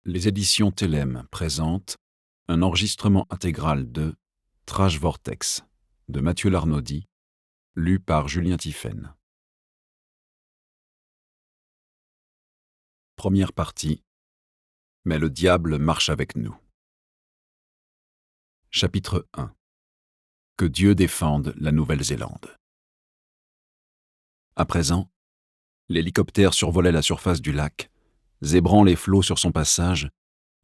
Les éditions Télème présentent un enregistrement intégral de Trash Vortex de Mathieu Larnaudy, lu par Julien Tiphaine. Première partie. Mais le diable marche avec nous. Chapitre 1. Que Dieu défende la Nouvelle-Zélande. À présent, l'hélicoptère survolait la surface du lac, zébrant les flots sur son passage,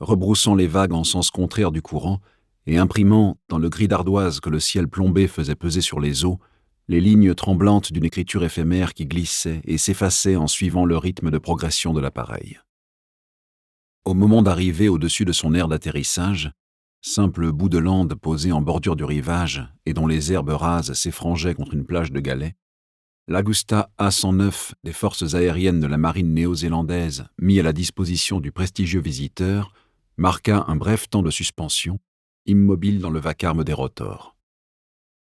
rebroussant les vagues en sens contraire du courant et imprimant, dans le gris d'ardoise que le ciel plombé faisait peser sur les eaux, les lignes tremblantes d'une écriture éphémère qui glissait et s'effaçait en suivant le rythme de progression de l'appareil. Au moment d'arriver au-dessus de son aire d'atterrissage, simple bout de lande posé en bordure du rivage et dont les herbes rases s'effrangeaient contre une plage de galets, l'Agusta A-109 des forces aériennes de la marine néo-zélandaise mis à la disposition du prestigieux visiteur marqua un bref temps de suspension, immobile dans le vacarme des rotors.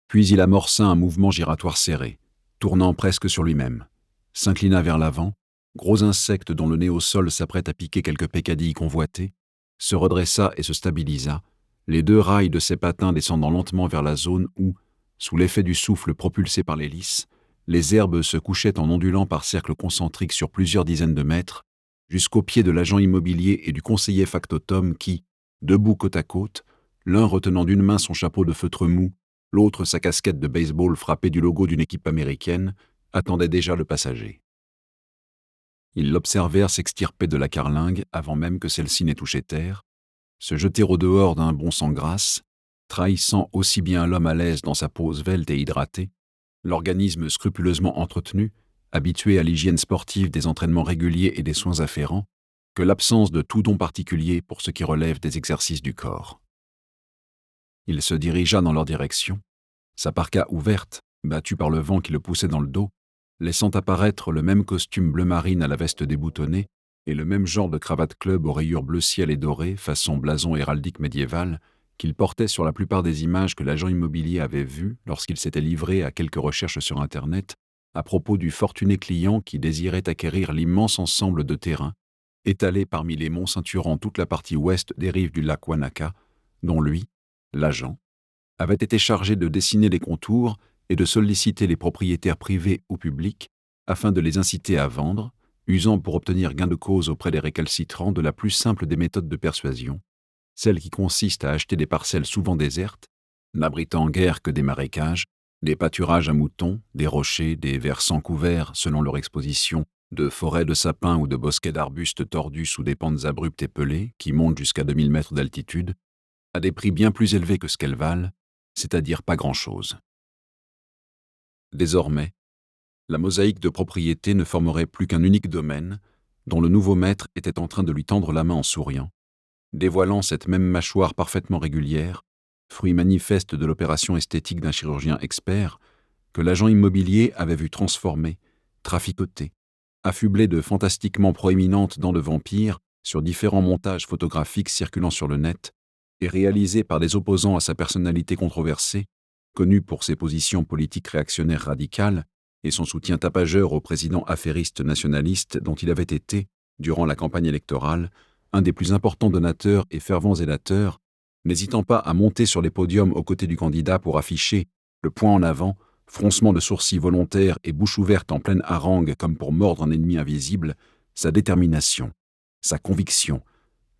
Puis il amorça un mouvement giratoire serré, tournant presque sur lui-même, s'inclina vers l'avant, gros insecte dont le nez au sol s'apprête à piquer quelques peccadilles convoitées, se redressa et se stabilisa, les deux rails de ses patins descendant lentement vers la zone où, sous l'effet du souffle propulsé par l'hélice, les herbes se couchaient en ondulant par cercles concentriques sur plusieurs dizaines de mètres, jusqu'aux pieds de l'agent immobilier et du conseiller factotum qui, debout côte à côte, l'un retenant d'une main son chapeau de feutre mou, l'autre sa casquette de baseball frappée du logo d'une équipe américaine, attendait déjà le passager. Ils l'observèrent s'extirper de la carlingue avant même que celle-ci n'ait touché terre, se jeter au dehors d'un bond sans grâce, trahissant aussi bien l'homme à l'aise dans sa pose svelte et hydratée, l'organisme scrupuleusement entretenu, habitué à l'hygiène sportive des entraînements réguliers et des soins afférents, que l'absence de tout don particulier pour ce qui relève des exercices du corps. Il se dirigea dans leur direction, sa parka ouverte, battue par le vent qui le poussait dans le dos, laissant apparaître le même costume bleu marine à la veste déboutonnée et le même genre de cravate club aux rayures bleu ciel et doré, façon blason héraldique médiéval, qu'il portait sur la plupart des images que l'agent immobilier avait vues lorsqu'il s'était livré à quelques recherches sur Internet à propos du fortuné client qui désirait acquérir l'immense ensemble de terrains étalé parmi les monts ceinturant toute la partie ouest des rives du lac Wanaka, dont lui, l'agent, avait été chargé de dessiner les contours et de solliciter les propriétaires privés ou publics afin de les inciter à vendre, usant pour obtenir gain de cause auprès des récalcitrants de la plus simple des méthodes de persuasion, celle qui consiste à acheter des parcelles souvent désertes, n'abritant guère que des marécages, des pâturages à moutons, des rochers, des versants couverts, selon leur exposition, de forêts de sapins ou de bosquets d'arbustes tordus sous des pentes abruptes et pelées qui montent jusqu'à 2000 mètres d'altitude, à des prix bien plus élevés que ce qu'elles valent, c'est-à-dire pas grand-chose. Désormais, la mosaïque de propriété ne formerait plus qu'un unique domaine, dont le nouveau maître était en train de lui tendre la main en souriant, dévoilant cette même mâchoire parfaitement régulière, fruit manifeste de l'opération esthétique d'un chirurgien expert, que l'agent immobilier avait vu transformer, traficoter, affublé de fantastiquement proéminentes dents de vampire sur différents montages photographiques circulant sur le net et réalisés par des opposants à sa personnalité controversée, connu pour ses positions politiques réactionnaires radicales et son soutien tapageur au président affairiste nationaliste dont il avait été, durant la campagne électorale, un des plus importants donateurs et fervents zélateurs, n'hésitant pas à monter sur les podiums aux côtés du candidat pour afficher, le poing en avant, froncement de sourcils volontaire et bouche ouverte en pleine harangue comme pour mordre un ennemi invisible, sa détermination, sa conviction,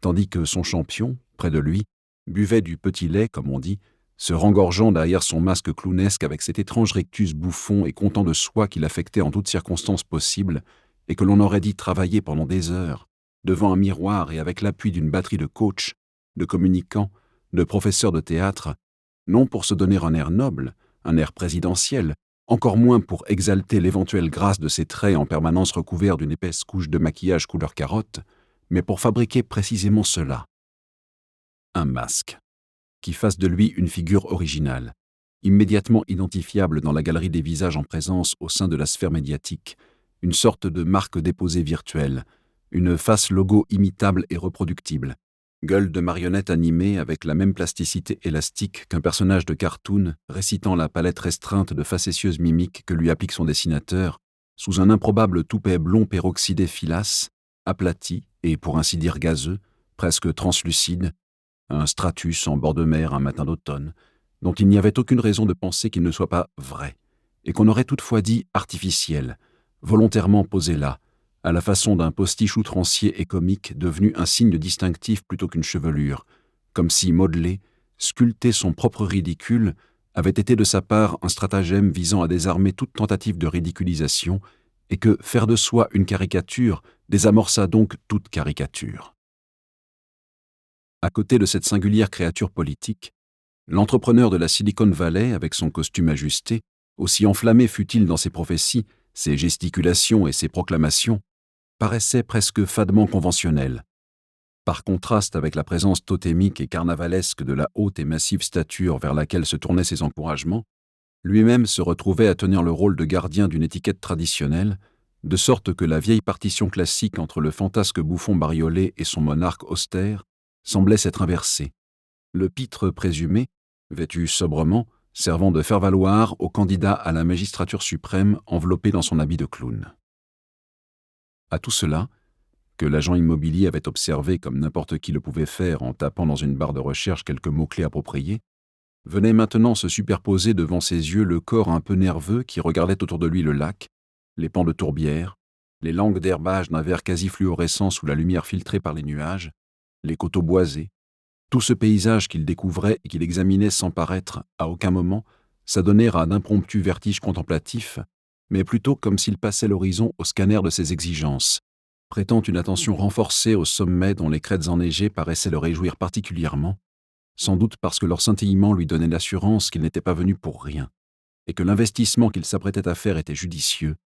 tandis que son champion, près de lui, buvait du petit lait, comme on dit, se rengorgeant derrière son masque clownesque avec cet étrange rectus bouffon et content de soi qu'il affectait en toutes circonstances possibles et que l'on aurait dit travailler pendant des heures, devant un miroir et avec l'appui d'une batterie de coachs, de communicants, de professeurs de théâtre, non pour se donner un air noble, un air présidentiel, encore moins pour exalter l'éventuelle grâce de ses traits en permanence recouverts d'une épaisse couche de maquillage couleur carotte, mais pour fabriquer précisément cela. Un masque, qui fasse de lui une figure originale, immédiatement identifiable dans la galerie des visages en présence au sein de la sphère médiatique, une sorte de marque déposée virtuelle, une face logo imitable et reproductible, gueule de marionnette animée avec la même plasticité élastique qu'un personnage de cartoon récitant la palette restreinte de facétieuses mimiques que lui applique son dessinateur, sous un improbable toupet blond peroxydé filasse, aplati et, pour ainsi dire gazeux, presque translucide, un stratus en bord de mer un matin d'automne, dont il n'y avait aucune raison de penser qu'il ne soit pas vrai, et qu'on aurait toutefois dit artificiel, volontairement posé là, à la façon d'un postiche outrancier et comique devenu un signe distinctif plutôt qu'une chevelure, comme si modeler, sculpter son propre ridicule avait été de sa part un stratagème visant à désarmer toute tentative de ridiculisation, et que faire de soi une caricature désamorça donc toute caricature. À côté de cette singulière créature politique, l'entrepreneur de la Silicon Valley, avec son costume ajusté, aussi enflammé fut-il dans ses prophéties, ses gesticulations et ses proclamations, paraissait presque fadement conventionnel. Par contraste avec la présence totémique et carnavalesque de la haute et massive stature vers laquelle se tournaient ses encouragements, lui-même se retrouvait à tenir le rôle de gardien d'une étiquette traditionnelle, de sorte que la vieille partition classique entre le fantasque bouffon bariolé et son monarque austère semblait s'être inversée. Le pitre présumé, vêtu sobrement, servant de faire-valoir au candidat à la magistrature suprême enveloppé dans son habit de clown. À tout cela, que l'agent immobilier avait observé comme n'importe qui le pouvait faire en tapant dans une barre de recherche quelques mots-clés appropriés, venait maintenant se superposer devant ses yeux le corps un peu nerveux qui regardait autour de lui le lac, les pans de tourbières, les langues d'herbage d'un vert quasi fluorescent sous la lumière filtrée par les nuages, les coteaux boisés, tout ce paysage qu'il découvrait et qu'il examinait sans paraître, à aucun moment, s'adonner à d'impromptus vertiges contemplatifs, mais plutôt comme s'il passait l'horizon au scanner de ses exigences, prêtant une attention renforcée au sommet dont les crêtes enneigées paraissaient le réjouir particulièrement, sans doute parce que leur scintillement lui donnait l'assurance qu'il n'était pas venu pour rien, et que l'investissement qu'il s'apprêtait à faire était judicieux.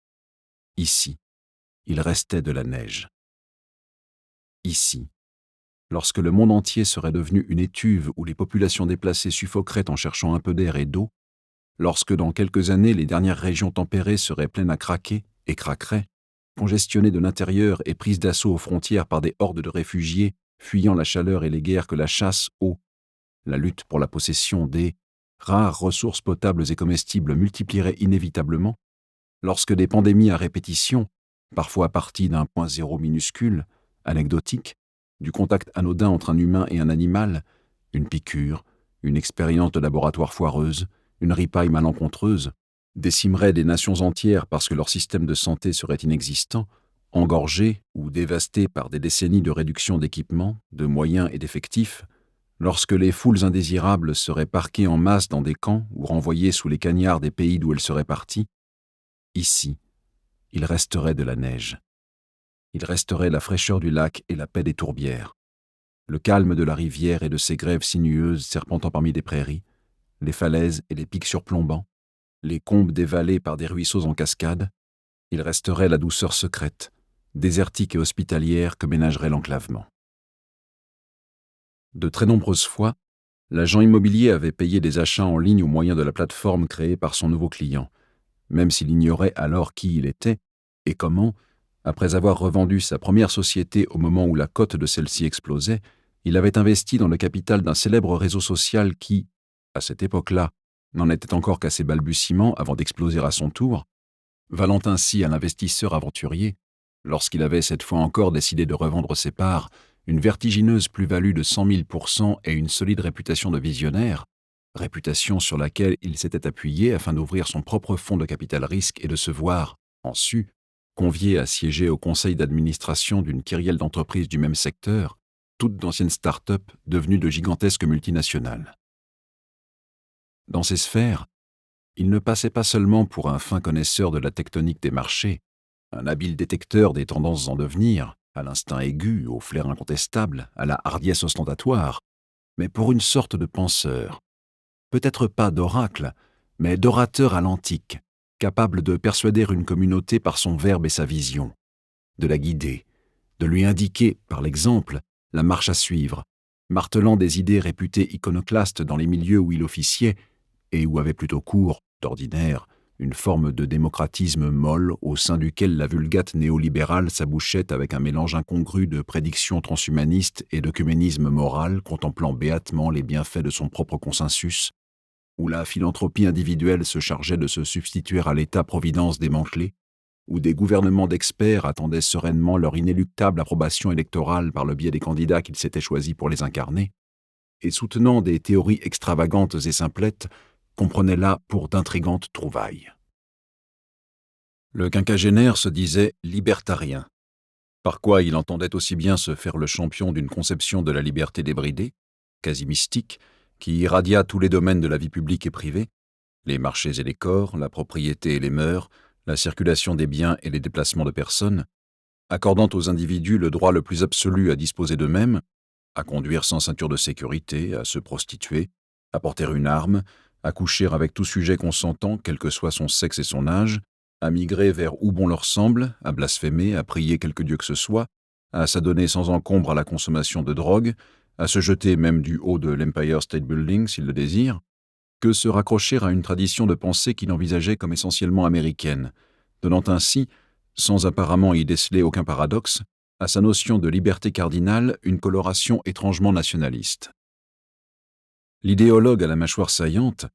Ici, il restait de la neige. Ici, lorsque le monde entier serait devenu une étuve où les populations déplacées suffoqueraient en cherchant un peu d'air et d'eau, lorsque dans quelques années les dernières régions tempérées seraient pleines à craquer et craqueraient, congestionnées de l'intérieur et prises d'assaut aux frontières par des hordes de réfugiés fuyant la chaleur et les guerres que la chasse, la lutte pour la possession des rares ressources potables et comestibles multiplierait inévitablement, lorsque des pandémies à répétition, parfois parties d'un point zéro minuscule, anecdotique, du contact anodin entre un humain et un animal, une piqûre, une expérience de laboratoire foireuse, une ripaille malencontreuse, décimeraient des nations entières parce que leur système de santé serait inexistant, engorgé ou dévasté par des décennies de réduction d'équipements, de moyens et d'effectifs, lorsque les foules indésirables seraient parquées en masse dans des camps ou renvoyées sous les cagnards des pays d'où elles seraient parties, ici, il resterait de la neige. Il resterait la fraîcheur du lac et la paix des tourbières, le calme de la rivière et de ses grèves sinueuses serpentant parmi des prairies, les falaises et les pics surplombants, les combes dévalées par des ruisseaux en cascade. Il resterait la douceur secrète, désertique et hospitalière que ménagerait l'enclavement. De très nombreuses fois, l'agent immobilier avait payé des achats en ligne au moyen de la plateforme créée par son nouveau client, même s'il ignorait alors qui il était et comment. Après avoir revendu sa première société au moment où la cote de celle-ci explosait, il avait investi dans le capital d'un célèbre réseau social qui, à cette époque-là, n'en était encore qu'à ses balbutiements avant d'exploser à son tour, valant ainsi à l'investisseur aventurier, lorsqu'il avait cette fois encore décidé de revendre ses parts, une vertigineuse plus-value de 100 000% et une solide réputation de visionnaire, réputation sur laquelle il s'était appuyé afin d'ouvrir son propre fonds de capital risque et de se voir, en su, convié à siéger au conseil d'administration d'une kyrielle d'entreprises du même secteur, toutes d'anciennes start-up devenues de gigantesques multinationales. Dans ces sphères, il ne passait pas seulement pour un fin connaisseur de la tectonique des marchés, un habile détecteur des tendances en devenir, à l'instinct aigu, au flair incontestable, à la hardiesse ostentatoire, mais pour une sorte de penseur, peut-être pas d'oracle, mais d'orateur à l'antique, capable de persuader une communauté par son verbe et sa vision, de la guider, de lui indiquer, par l'exemple, la marche à suivre, martelant des idées réputées iconoclastes dans les milieux où il officiait et où avait plutôt cours, d'ordinaire, une forme de démocratisme molle au sein duquel la vulgate néolibérale s'abouchait avec un mélange incongru de prédictions transhumanistes et d'œcuménisme moral contemplant béatement les bienfaits de son propre consensus, où la philanthropie individuelle se chargeait de se substituer à l'État-providence démantelé, où des gouvernements d'experts attendaient sereinement leur inéluctable approbation électorale par le biais des candidats qu'ils s'étaient choisis pour les incarner, et soutenant des théories extravagantes et simplettes, qu'on prenait là pour d'intrigantes trouvailles. Le quinquagénaire se disait libertarien, par quoi il entendait aussi bien se faire le champion d'une conception de la liberté débridée, quasi mystique, qui irradia tous les domaines de la vie publique et privée, les marchés et les corps, la propriété et les mœurs, la circulation des biens et les déplacements de personnes, accordant aux individus le droit le plus absolu à disposer d'eux-mêmes, à conduire sans ceinture de sécurité, à se prostituer, à porter une arme, à coucher avec tout sujet consentant, quel que soit son sexe et son âge, à migrer vers où bon leur semble, à blasphémer, à prier quelque dieu que ce soit, à s'adonner sans encombre à la consommation de drogue, à se jeter même du haut de l'Empire State Building s'il le désire, que se raccrocher à une tradition de pensée qu'il envisageait comme essentiellement américaine, donnant ainsi, sans apparemment y déceler aucun paradoxe, à sa notion de liberté cardinale une coloration étrangement nationaliste. L'idéologue à la mâchoire saillante,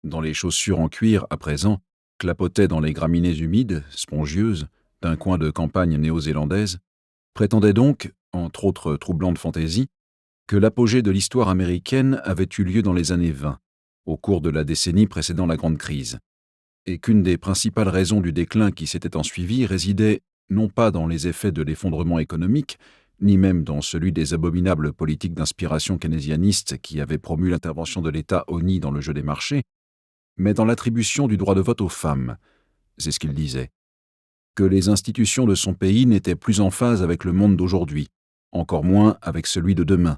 dont les chaussures en cuir, à présent, clapotaient dans les graminées humides, spongieuses, d'un coin de campagne néo-zélandaise, prétendait donc, entre autres troublantes fantaisies, que l'apogée de l'histoire américaine avait eu lieu dans les années 20, au cours de la décennie précédant la Grande Crise, et qu'une des principales raisons du déclin qui s'était ensuivi résidait non pas dans les effets de l'effondrement économique, ni même dans celui des abominables politiques d'inspiration keynésianiste qui avaient promu l'intervention de l'État au nid dans le jeu des marchés, mais dans l'attribution du droit de vote aux femmes, c'est ce qu'il disait, que les institutions de son pays n'étaient plus en phase avec le monde d'aujourd'hui, encore moins avec celui de demain.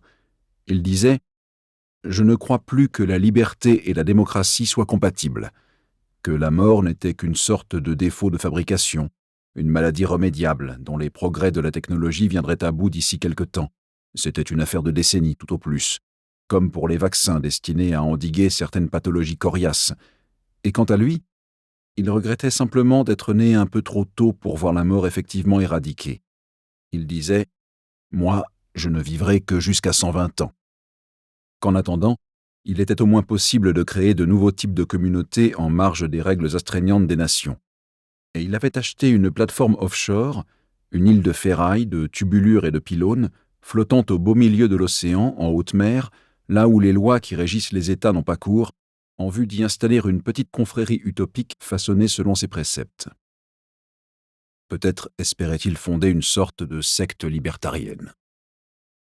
Il disait « Je ne crois plus que la liberté et la démocratie soient compatibles, que la mort n'était qu'une sorte de défaut de fabrication, une maladie remédiable dont les progrès de la technologie viendraient à bout d'ici quelque temps. C'était une affaire de décennies, tout au plus, comme pour les vaccins destinés à endiguer certaines pathologies coriaces. Et quant à lui, il regrettait simplement d'être né un peu trop tôt pour voir la mort effectivement éradiquée. Il disait « Moi, je ne vivrai que jusqu'à 120 ans. » Qu'en attendant, il était au moins possible de créer de nouveaux types de communautés en marge des règles astreignantes des nations. Et il avait acheté une plateforme offshore, une île de ferraille, de tubulures et de pylônes, flottant au beau milieu de l'océan, en haute mer, là où les lois qui régissent les États n'ont pas cours, en vue d'y installer une petite confrérie utopique façonnée selon ses préceptes. Peut-être espérait-il fonder une sorte de secte libertarienne.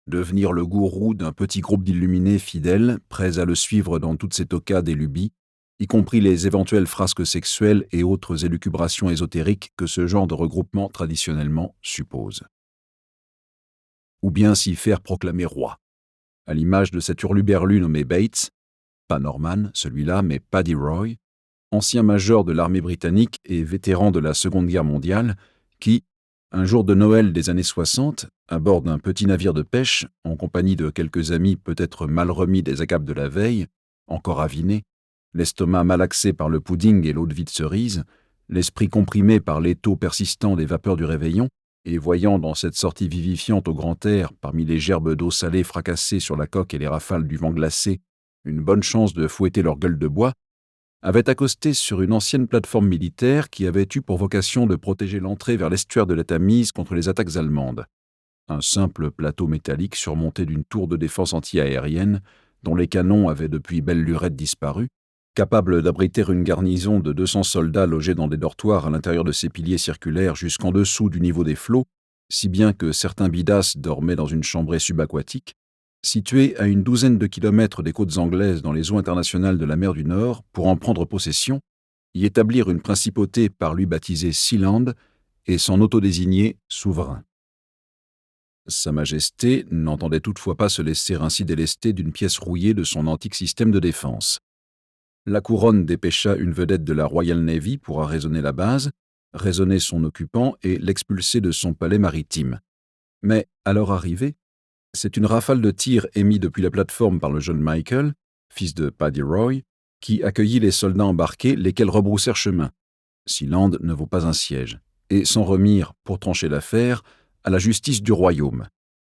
Devenir le gourou d'un petit groupe d'illuminés fidèles, prêts à le suivre dans toutes ses toccades et lubies, y compris les éventuelles frasques sexuelles et autres élucubrations ésotériques que ce genre de regroupement traditionnellement suppose. Ou bien s'y faire proclamer roi, à l'image de cet hurluberlu nommé Bates, pas Norman, celui-là, mais Paddy Roy, ancien major de l'armée britannique et vétéran de la Seconde Guerre mondiale, qui, un jour de Noël des années 60, à bord d'un petit navire de pêche, en compagnie de quelques amis peut-être mal remis des accabes de la veille, encore avinés, l'estomac malaxé par le pudding et l'eau-de-vie de cerise, l'esprit comprimé par l'étau persistant des vapeurs du réveillon, et voyant dans cette sortie vivifiante au grand air, parmi les gerbes d'eau salée fracassées sur la coque et les rafales du vent glacé, une bonne chance de fouetter leur gueule de bois, avait accosté sur une ancienne plateforme militaire qui avait eu pour vocation de protéger l'entrée vers l'estuaire de la Tamise contre les attaques allemandes. Un simple plateau métallique surmonté d'une tour de défense anti-aérienne, dont les canons avaient depuis belle lurette disparu, capable d'abriter une garnison de 200 soldats logés dans des dortoirs à l'intérieur de ces piliers circulaires jusqu'en dessous du niveau des flots, si bien que certains bidasses dormaient dans une chambrée subaquatique, situé à une douzaine de kilomètres des côtes anglaises dans les eaux internationales de la mer du Nord, pour en prendre possession, y établir une principauté par lui baptisée Sealand et s'en autodésigner souverain. Sa Majesté n'entendait toutefois pas se laisser ainsi délester d'une pièce rouillée de son antique système de défense. La couronne dépêcha une vedette de la Royal Navy pour arraisonner la base, raisonner son occupant et l'expulser de son palais maritime. Mais, à leur arrivée, c'est une rafale de tirs émis depuis la plateforme par le jeune Michael, fils de Paddy Roy, qui accueillit les soldats embarqués, lesquels rebroussèrent chemin. Sealand ne vaut pas un siège, et s'en remirent, pour trancher l'affaire, à la justice du royaume.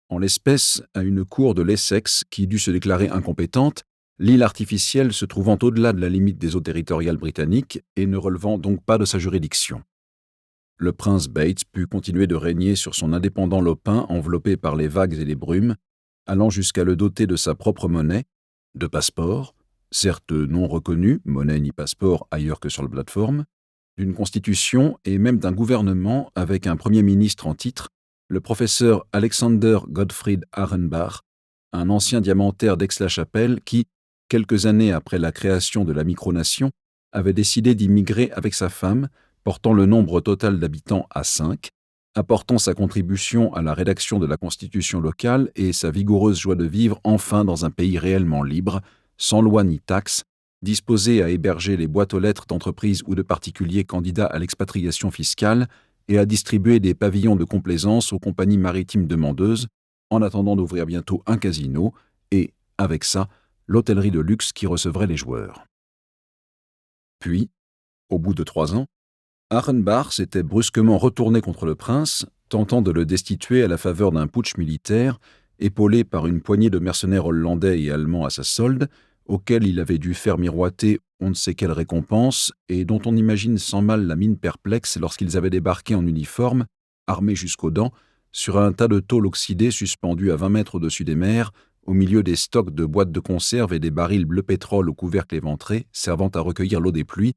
En l'espèce, à une cour de l'Essex qui dut se déclarer incompétente, l'île artificielle se trouvant au-delà de la limite des eaux territoriales britanniques et ne relevant donc pas de sa juridiction. le prince Bates put continuer de régner sur son indépendant lopin enveloppé par les vagues et les brumes, allant jusqu'à le doter de sa propre monnaie, de passeports, certes non reconnus, monnaie ni passeport ailleurs que sur la plateforme, d'une constitution et même d'un gouvernement avec un premier ministre en titre, le professeur Alexander Gottfried Arenbach, un ancien diamantaire d'Aix-la-Chapelle qui, quelques années après la création de la micronation, avait décidé d'immigrer avec sa femme, portant le nombre total d'habitants à 5, apportant sa contribution à la rédaction de la constitution locale et sa vigoureuse joie de vivre enfin dans un pays réellement libre, sans loi ni taxes, disposé à héberger les boîtes aux lettres d'entreprises ou de particuliers candidats à l'expatriation fiscale et à distribuer des pavillons de complaisance aux compagnies maritimes demandeuses, en attendant d'ouvrir bientôt un casino et, avec ça, l'hôtellerie de luxe qui recevrait les joueurs. Puis, au bout de 3 ans, Arenbach s'était brusquement retourné contre le prince, tentant de le destituer à la faveur d'un putsch militaire, épaulé par une poignée de mercenaires hollandais et allemands à sa solde, auxquels il avait dû faire miroiter on ne sait quelle récompense, et dont on imagine sans mal la mine perplexe lorsqu'ils avaient débarqué en uniforme, armés jusqu'aux dents, sur un tas de tôle oxydée suspendu à 20 mètres au-dessus des mers, au milieu des stocks de boîtes de conserve et des barils bleu pétrole au couvercle éventré, servant à recueillir l'eau des pluies,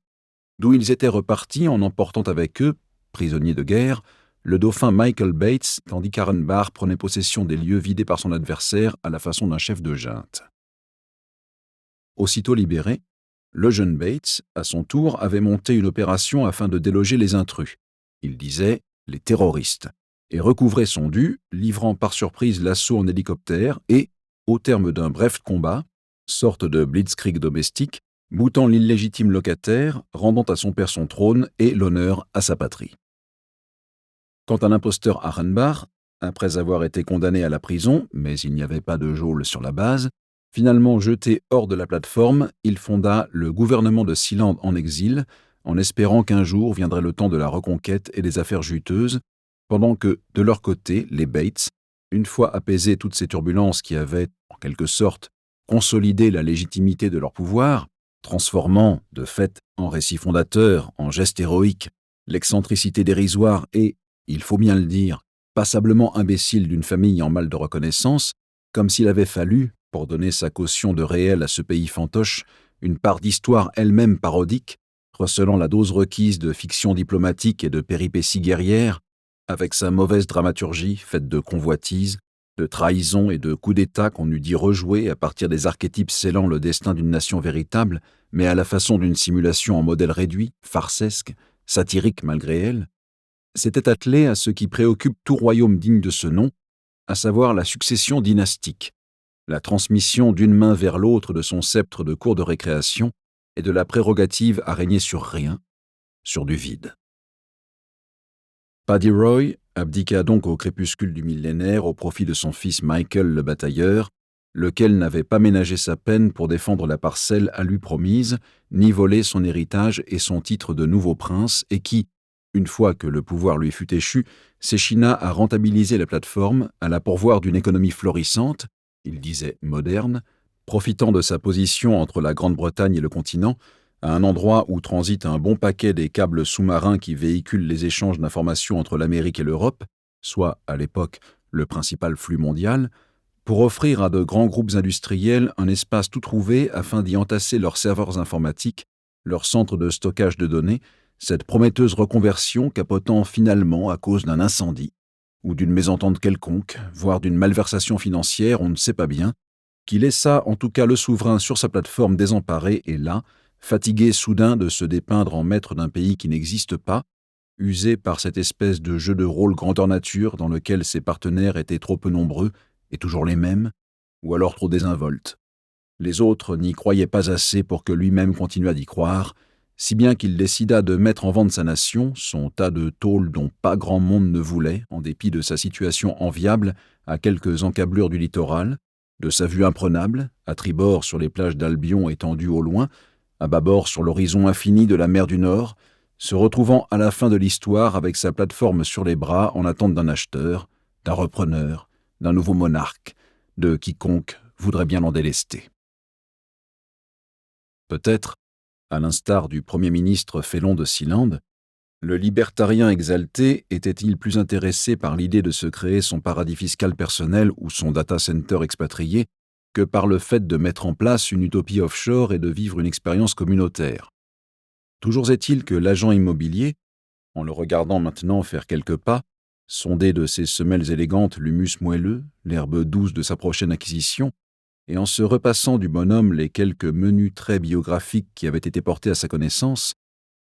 d'où ils étaient repartis en emportant avec eux, prisonniers de guerre, le dauphin Michael Bates, tandis qu'Arenbach prenait possession des lieux vidés par son adversaire à la façon d'un chef de junte. Aussitôt libéré, le jeune Bates, à son tour, avait monté une opération afin de déloger les intrus. Il disait les terroristes, et recouvrait son dû, livrant par surprise l'assaut en hélicoptère et, au terme d'un bref combat, sorte de blitzkrieg domestique, boutant l'illégitime locataire, rendant à son père son trône et l'honneur à sa patrie. Quant à l'imposteur Arenbach, après avoir été condamné à la prison, mais il n'y avait pas de geôle sur la base, finalement jeté hors de la plateforme, il fonda le gouvernement de Sealand en exil, en espérant qu'un jour viendrait le temps de la reconquête et des affaires juteuses, pendant que, de leur côté, les Bates, une fois apaisées toutes ces turbulences qui avaient, en quelque sorte, consolidé la légitimité de leur pouvoir, transformant, de fait, en récit fondateur, en geste héroïque, l'excentricité dérisoire et, il faut bien le dire, passablement imbécile d'une famille en mal de reconnaissance, comme s'il avait fallu, pour donner sa caution de réel à ce pays fantoche, une part d'histoire elle-même parodique, recelant la dose requise de fiction diplomatique et de péripéties guerrières, avec sa mauvaise dramaturgie faite de convoitises, de trahisons et de coups d'État qu'on eût dit rejouer à partir des archétypes scellant le destin d'une nation véritable, mais à la façon d'une simulation en modèle réduit, farcesque, satirique malgré elle, s'était attelé à ce qui préoccupe tout royaume digne de ce nom, à savoir la succession dynastique, la transmission d'une main vers l'autre de son sceptre de cour de récréation et de la prérogative à régner sur rien, sur du vide. Paddy Roy abdiqua donc au crépuscule du millénaire au profit de son fils Michael le batailleur, lequel n'avait pas ménagé sa peine pour défendre la parcelle à lui promise, ni voler son héritage et son titre de nouveau prince, et qui, une fois que le pouvoir lui fut échu, s'échina à rentabiliser la plateforme, à la pourvoir d'une économie florissante, il disait moderne, profitant de sa position entre la Grande-Bretagne et le continent, à un endroit où transite un bon paquet des câbles sous-marins qui véhiculent les échanges d'informations entre l'Amérique et l'Europe, soit, à l'époque, le principal flux mondial, pour offrir à de grands groupes industriels un espace tout trouvé afin d'y entasser leurs serveurs informatiques, leurs centres de stockage de données, cette prometteuse reconversion capotant finalement à cause d'un incendie, ou d'une mésentente quelconque, voire d'une malversation financière, on ne sait pas bien, qui laissa en tout cas le souverain sur sa plateforme désemparée et là, fatigué soudain de se dépeindre en maître d'un pays qui n'existe pas, usé par cette espèce de jeu de rôle grandeur nature dans lequel ses partenaires étaient trop peu nombreux et toujours les mêmes, ou alors trop désinvoltes. Les autres n'y croyaient pas assez pour que lui-même continuât d'y croire, si bien qu'il décida de mettre en vente sa nation, son tas de tôles dont pas grand monde ne voulait, en dépit de sa situation enviable à quelques encablures du littoral, de sa vue imprenable, à tribord sur les plages d'Albion étendues au loin, à bâbord sur l'horizon infini de la mer du Nord, se retrouvant à la fin de l'histoire avec sa plateforme sur les bras en attente d'un acheteur, d'un repreneur, d'un nouveau monarque, de quiconque voudrait bien l'en délester. Peut-être, à l'instar du Premier ministre Félon de Sealand, Le libertarien exalté était-il plus intéressé par l'idée de se créer son paradis fiscal personnel ou son data center expatrié que par le fait de mettre en place une utopie offshore et de vivre une expérience communautaire? Toujours est-il que l'agent immobilier, en le regardant maintenant faire quelques pas, sonder de ses semelles élégantes l'humus moelleux, l'herbe douce de sa prochaine acquisition, et en se repassant du bonhomme les quelques menus traits biographiques qui avaient été portés à sa connaissance,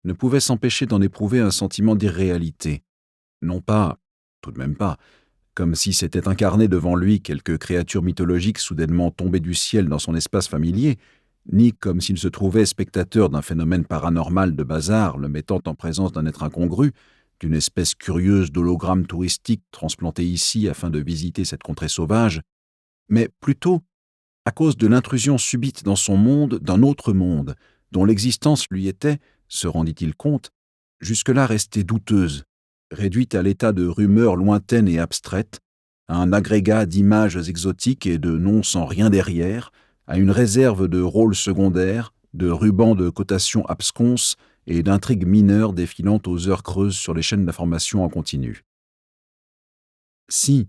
ne pouvait s'empêcher d'en éprouver un sentiment d'irréalité. Non pas, tout de même pas, comme si s'était incarné devant lui quelque créature mythologique soudainement tombée du ciel dans son espace familier, ni comme s'il se trouvait spectateur d'un phénomène paranormal de bazar le mettant en présence d'un être incongru, d'une espèce curieuse d'hologramme touristique transplanté ici afin de visiter cette contrée sauvage, mais plutôt à cause de l'intrusion subite dans son monde d'un autre monde, dont l'existence lui était, se rendit-il compte, jusque-là restée douteuse, réduite à l'état de rumeurs lointaines et abstraites, à un agrégat d'images exotiques et de noms sans rien derrière, à une réserve de rôles secondaires, de rubans de cotations absconses et d'intrigues mineures défilant aux heures creuses sur les chaînes d'information en continu. Si,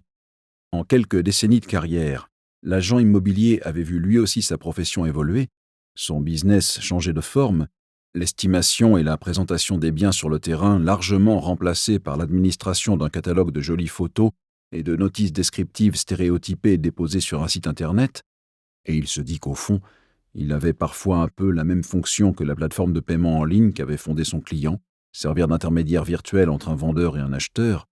en quelques décennies de carrière, l'agent immobilier avait vu lui aussi sa profession évoluer, son business changer de forme, l'estimation et la présentation des biens sur le terrain largement remplacées par l'administration d'un catalogue de jolies photos et de notices descriptives stéréotypées déposées sur un site internet, et il se dit qu'au fond, il avait parfois un peu la même fonction que la plateforme de paiement en ligne qu'avait fondée son client, servir d'intermédiaire virtuel entre un vendeur et un acheteur.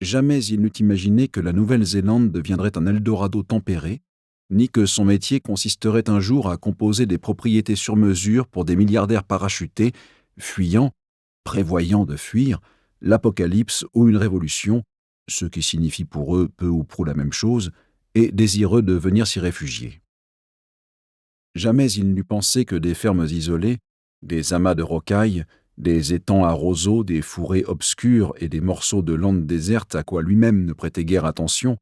Jamais il n'eût imaginé que la Nouvelle-Zélande deviendrait un Eldorado tempéré, ni que son métier consisterait un jour à composer des propriétés sur mesure pour des milliardaires parachutés, fuyant, prévoyant de fuir, l'apocalypse ou une révolution, ce qui signifie pour eux peu ou prou la même chose, et désireux de venir s'y réfugier. Jamais il n'eût pensé que des fermes isolées, des amas de rocailles, des étangs à roseaux, des fourrés obscurs et des morceaux de landes désertes à quoi lui-même ne prêtait guère attention,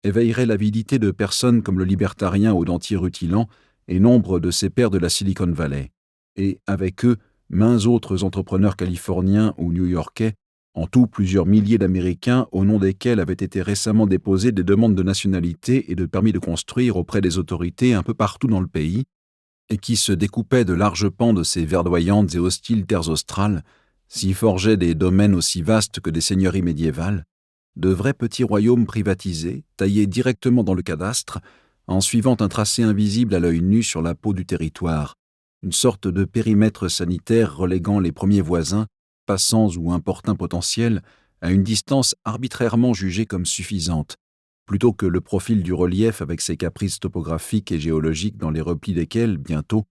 éveilleraient l'avidité de personnes comme le libertarien au dentier rutilant et nombre de ses pairs de la Silicon Valley, et avec eux maints autres entrepreneurs californiens ou new-yorkais, en tout plusieurs milliers d'Américains au nom desquels avaient été récemment déposées des demandes de nationalité et de permis de construire auprès des autorités un peu partout dans le pays, et qui se découpaient de larges pans de ces verdoyantes et hostiles terres australes, s'y forgeaient des domaines aussi vastes que des seigneuries médiévales, de vrais petits royaumes privatisés, taillés directement dans le cadastre, en suivant un tracé invisible à l'œil nu sur la peau du territoire, une sorte de périmètre sanitaire reléguant les premiers voisins, passants ou importuns potentiels, à une distance arbitrairement jugée comme suffisante, plutôt que le profil du relief avec ses caprices topographiques et géologiques dans les replis desquels, bientôt,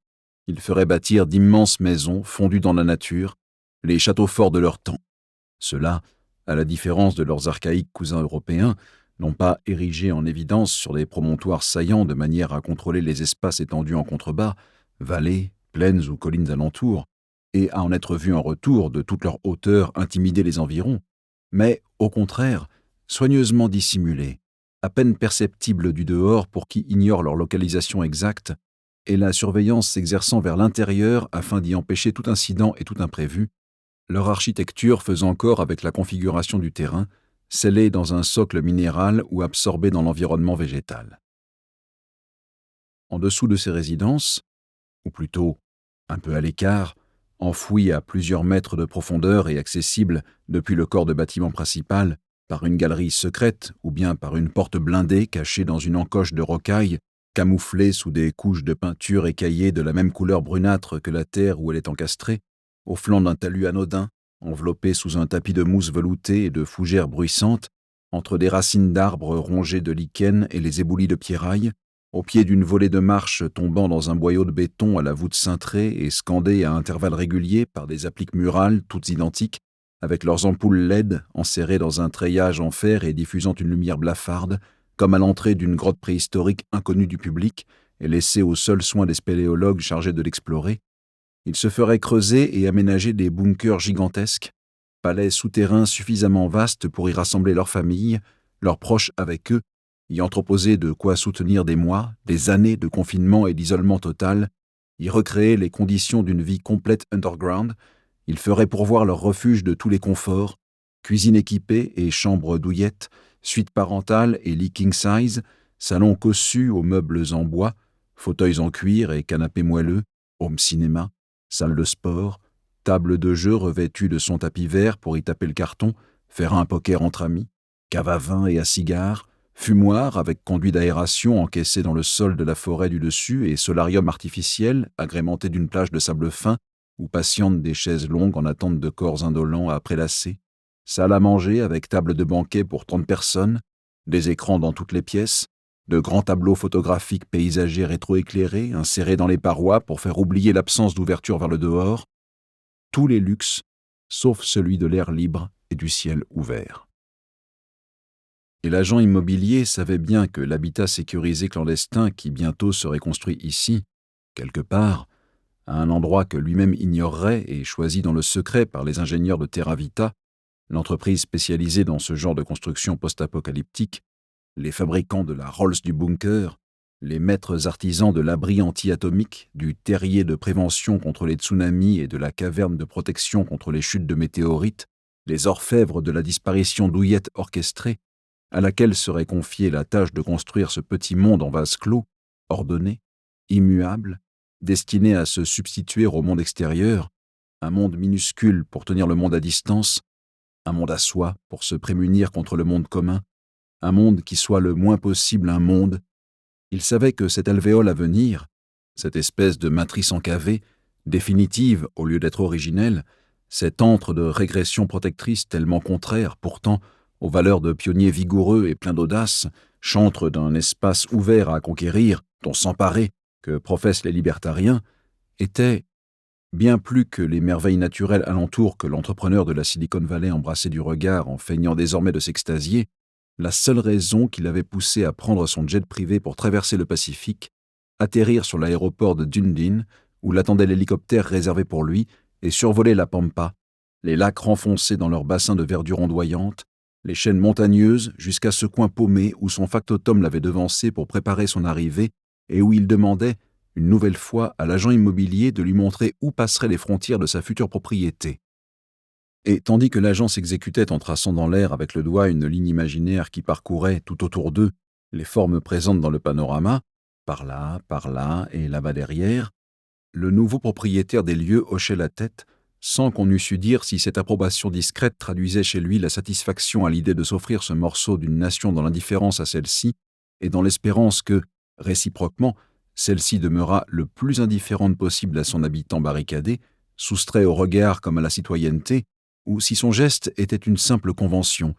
ils feraient bâtir d'immenses maisons fondues dans la nature, les châteaux forts de leur temps. Ceux-là, à la différence de leurs archaïques cousins européens, n'ont pas érigé en évidence sur des promontoires saillants de manière à contrôler les espaces étendus en contrebas, vallées, plaines ou collines alentours, et à en être vus en retour de toute leur hauteur intimider les environs, mais, au contraire, soigneusement dissimulés, à peine perceptibles du dehors pour qui ignore leur localisation exacte, et la surveillance s'exerçant vers l'intérieur afin d'y empêcher tout incident et tout imprévu, leur architecture faisant corps avec la configuration du terrain, scellée dans un socle minéral ou absorbée dans l'environnement végétal. En dessous de ces résidences, ou plutôt un peu à l'écart, enfouies à plusieurs mètres de profondeur et accessibles depuis le corps de bâtiment principal, par une galerie secrète ou bien par une porte blindée cachée dans une encoche de rocaille, camouflée sous des couches de peinture écaillées de la même couleur brunâtre que la terre où elle est encastrée, au flanc d'un talus anodin, enveloppé sous un tapis de mousse veloutée et de fougères bruissantes, entre des racines d'arbres rongées de lichen et les éboulis de pierrailles, au pied d'une volée de marches tombant dans un boyau de béton à la voûte cintrée et scandée à intervalles réguliers par des appliques murales toutes identiques, avec leurs ampoules LED enserrées dans un treillage en fer et diffusant une lumière blafarde, comme à l'entrée d'une grotte préhistorique inconnue du public et laissée aux seuls soins des spéléologues chargés de l'explorer, il se ferait creuser et aménager des bunkers gigantesques, palais souterrains suffisamment vastes pour y rassembler leurs familles, leurs proches avec eux, y entreposer de quoi soutenir des mois, des années de confinement et d'isolement total, y recréer les conditions d'une vie complète underground, Il ferait pourvoir leur refuge de tous les conforts, cuisine équipée et chambre douillette, suite parentale et lit king size, salon cossu aux meubles en bois, fauteuils en cuir et canapés moelleux, home cinéma, salle de sport, table de jeu revêtue de son tapis vert pour y taper le carton, faire un poker entre amis, cave à vin et à cigares, fumoir avec conduit d'aération encaissé dans le sol de la forêt du dessus et solarium artificiel agrémenté d'une plage de sable fin où patientent des chaises longues en attente de corps indolents à prélasser, salle à manger avec table de banquet pour 30 personnes, des écrans dans toutes les pièces, de grands tableaux photographiques paysagers rétroéclairés insérés dans les parois pour faire oublier l'absence d'ouverture vers le dehors, tous les luxes, sauf celui de l'air libre et du ciel ouvert. Et l'agent immobilier savait bien que l'habitat sécurisé clandestin qui bientôt serait construit ici, quelque part, à un endroit que lui-même ignorerait et choisi dans le secret par les ingénieurs de Terravita, l'entreprise spécialisée dans ce genre de construction post-apocalyptique, les fabricants de la Rolls du bunker, les maîtres artisans de l'abri anti-atomique, du terrier de prévention contre les tsunamis et de la caverne de protection contre les chutes de météorites, les orfèvres de la disparition douillette orchestrée, à laquelle serait confiée la tâche de construire ce petit monde en vase clos, ordonné, immuable, destiné à se substituer au monde extérieur, un monde minuscule pour tenir le monde à distance, un monde à soi pour se prémunir contre le monde commun, un monde qui soit le moins possible un monde. Il savait que cette alvéole à venir, cette espèce de matrice encavée, définitive au lieu d'être originelle, cet antre de régression protectrice tellement contraire, pourtant, aux valeurs de pionniers vigoureux et pleins d'audace, chantre d'un espace ouvert à conquérir, dont s'emparer, que professent les libertariens, était, bien plus que les merveilles naturelles alentour que l'entrepreneur de la Silicon Valley embrassait du regard en feignant désormais de s'extasier, la seule raison qui l'avait poussé à prendre son jet privé pour traverser le Pacifique, atterrir sur l'aéroport de Dunedin, où l'attendait l'hélicoptère réservé pour lui, et survoler la Pampa, les lacs renfoncés dans leurs bassins de verdure ondoyante, les chaînes montagneuses jusqu'à ce coin paumé où son factotum l'avait devancé pour préparer son arrivée et où il demandait, une nouvelle fois, à l'agent immobilier de lui montrer où passeraient les frontières de sa future propriété. Et tandis que l'agent s'exécutait en traçant dans l'air avec le doigt une ligne imaginaire qui parcourait, tout autour d'eux, les formes présentes dans le panorama, par là et là-bas derrière, le nouveau propriétaire des lieux hochait la tête, sans qu'on eût su dire si cette approbation discrète traduisait chez lui la satisfaction à l'idée de s'offrir ce morceau d'une nation dans l'indifférence à celle-ci, et dans l'espérance que, réciproquement, celle-ci demeurât le plus indifférente possible à son habitant barricadé, soustrait au regard comme à la citoyenneté, ou si son geste était une simple convention,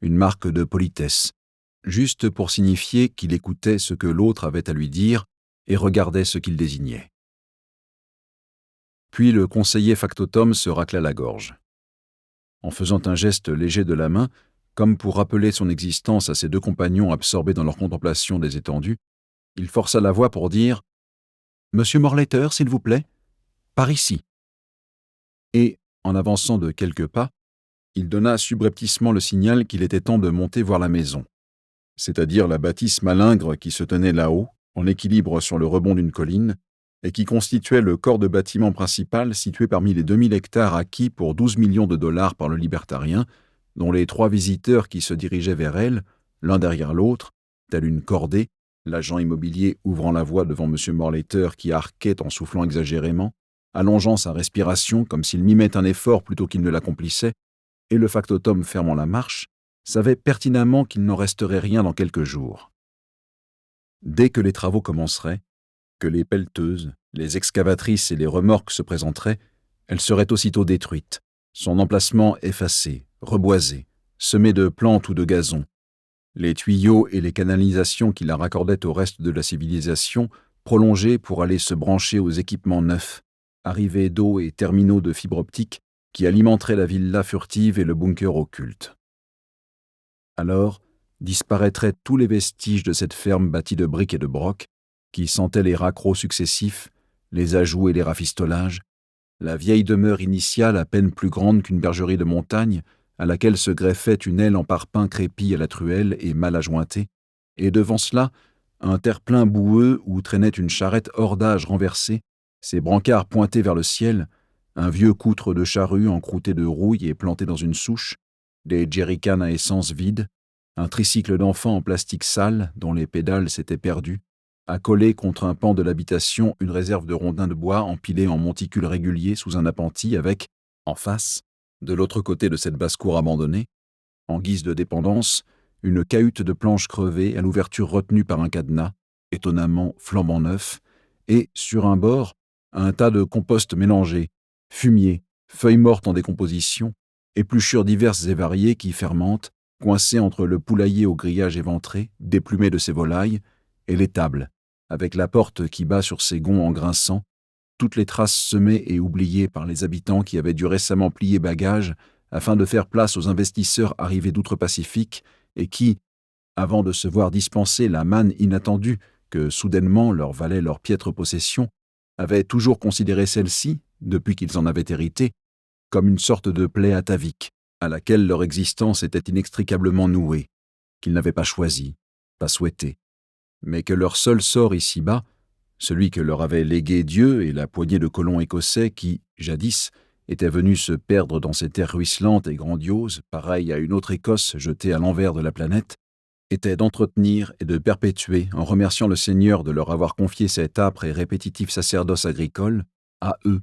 une marque de politesse, juste pour signifier qu'il écoutait ce que l'autre avait à lui dire et regardait ce qu'il désignait. Puis le conseiller factotum se racla la gorge. En faisant un geste léger de la main, comme pour rappeler son existence à ses deux compagnons absorbés dans leur contemplation des étendues, il força la voix pour dire « Monsieur Morlater, s'il vous plaît, par ici ». Et, en avançant de quelques pas, il donna subrepticement le signal qu'il était temps de monter voir la maison, c'est-à-dire la bâtisse malingre qui se tenait là-haut, en équilibre sur le rebond d'une colline, et qui constituait le corps de bâtiment principal situé parmi les 2000 hectares acquis pour 12 millions de dollars par le libertarien, dont les 3 visiteurs qui se dirigeaient vers elle, l'un derrière l'autre, tel une cordée, l'agent immobilier ouvrant la voie devant M. Morlater qui arquait en soufflant exagérément, allongeant sa respiration comme s'il mimait un effort plutôt qu'il ne l'accomplissait, et le factotum fermant la marche, savait pertinemment qu'il n'en resterait rien dans quelques jours. Dès que les travaux commenceraient, que les pelleteuses, les excavatrices et les remorques se présenteraient, elle serait aussitôt détruite, son emplacement effacé, reboisé, semé de plantes ou de gazon, les tuyaux et les canalisations qui la raccordaient au reste de la civilisation prolongés pour aller se brancher aux équipements neufs, arrivées d'eau et terminaux de fibre optique qui alimenteraient la villa furtive et le bunker occulte. Alors disparaîtraient tous les vestiges de cette ferme bâtie de briques et de brocs, qui sentait les raccrocs successifs, les ajouts et les rafistolages, la vieille demeure initiale à peine plus grande qu'une bergerie de montagne, à laquelle se greffait une aile en parpaing crépie à la truelle et mal ajointée, et devant cela, un terre-plein boueux où traînait une charrette hors d'âge renversée, ses brancards pointés vers le ciel, un vieux coutre de charrue encrouté de rouille et planté dans une souche, des jerrycans à essence vides, un tricycle d'enfant en plastique sale dont les pédales s'étaient perdues, accolé contre un pan de l'habitation une réserve de rondins de bois empilés en monticules réguliers sous un appentis avec, en face, de l'autre côté de cette basse-cour abandonnée, en guise de dépendance, une cahute de planches crevées à l'ouverture retenue par un cadenas, étonnamment flambant neuf, et, sur un bord, un tas de compost mélangé, fumier, feuilles mortes en décomposition, épluchures diverses et variées qui fermentent, coincées entre le poulailler au grillage éventré, déplumé de ses volailles, et l'étable, avec la porte qui bat sur ses gonds en grinçant, toutes les traces semées et oubliées par les habitants qui avaient dû récemment plier bagages afin de faire place aux investisseurs arrivés d'outre-Pacifique et qui, avant de se voir dispenser la manne inattendue que soudainement leur valait leur piètre possession, avaient toujours considéré celle-ci, depuis qu'ils en avaient hérité, comme une sorte de plaie atavique, à laquelle leur existence était inextricablement nouée, qu'ils n'avaient pas choisie, pas souhaitée, mais que leur seul sort ici-bas, celui que leur avait légué Dieu et la poignée de colons écossais qui, jadis, étaient venus se perdre dans ces terres ruisselantes et grandioses, pareilles à une autre Écosse jetée à l'envers de la planète, était d'entretenir et de perpétuer, en remerciant le Seigneur de leur avoir confié cet âpre et répétitif sacerdoce agricole, à eux,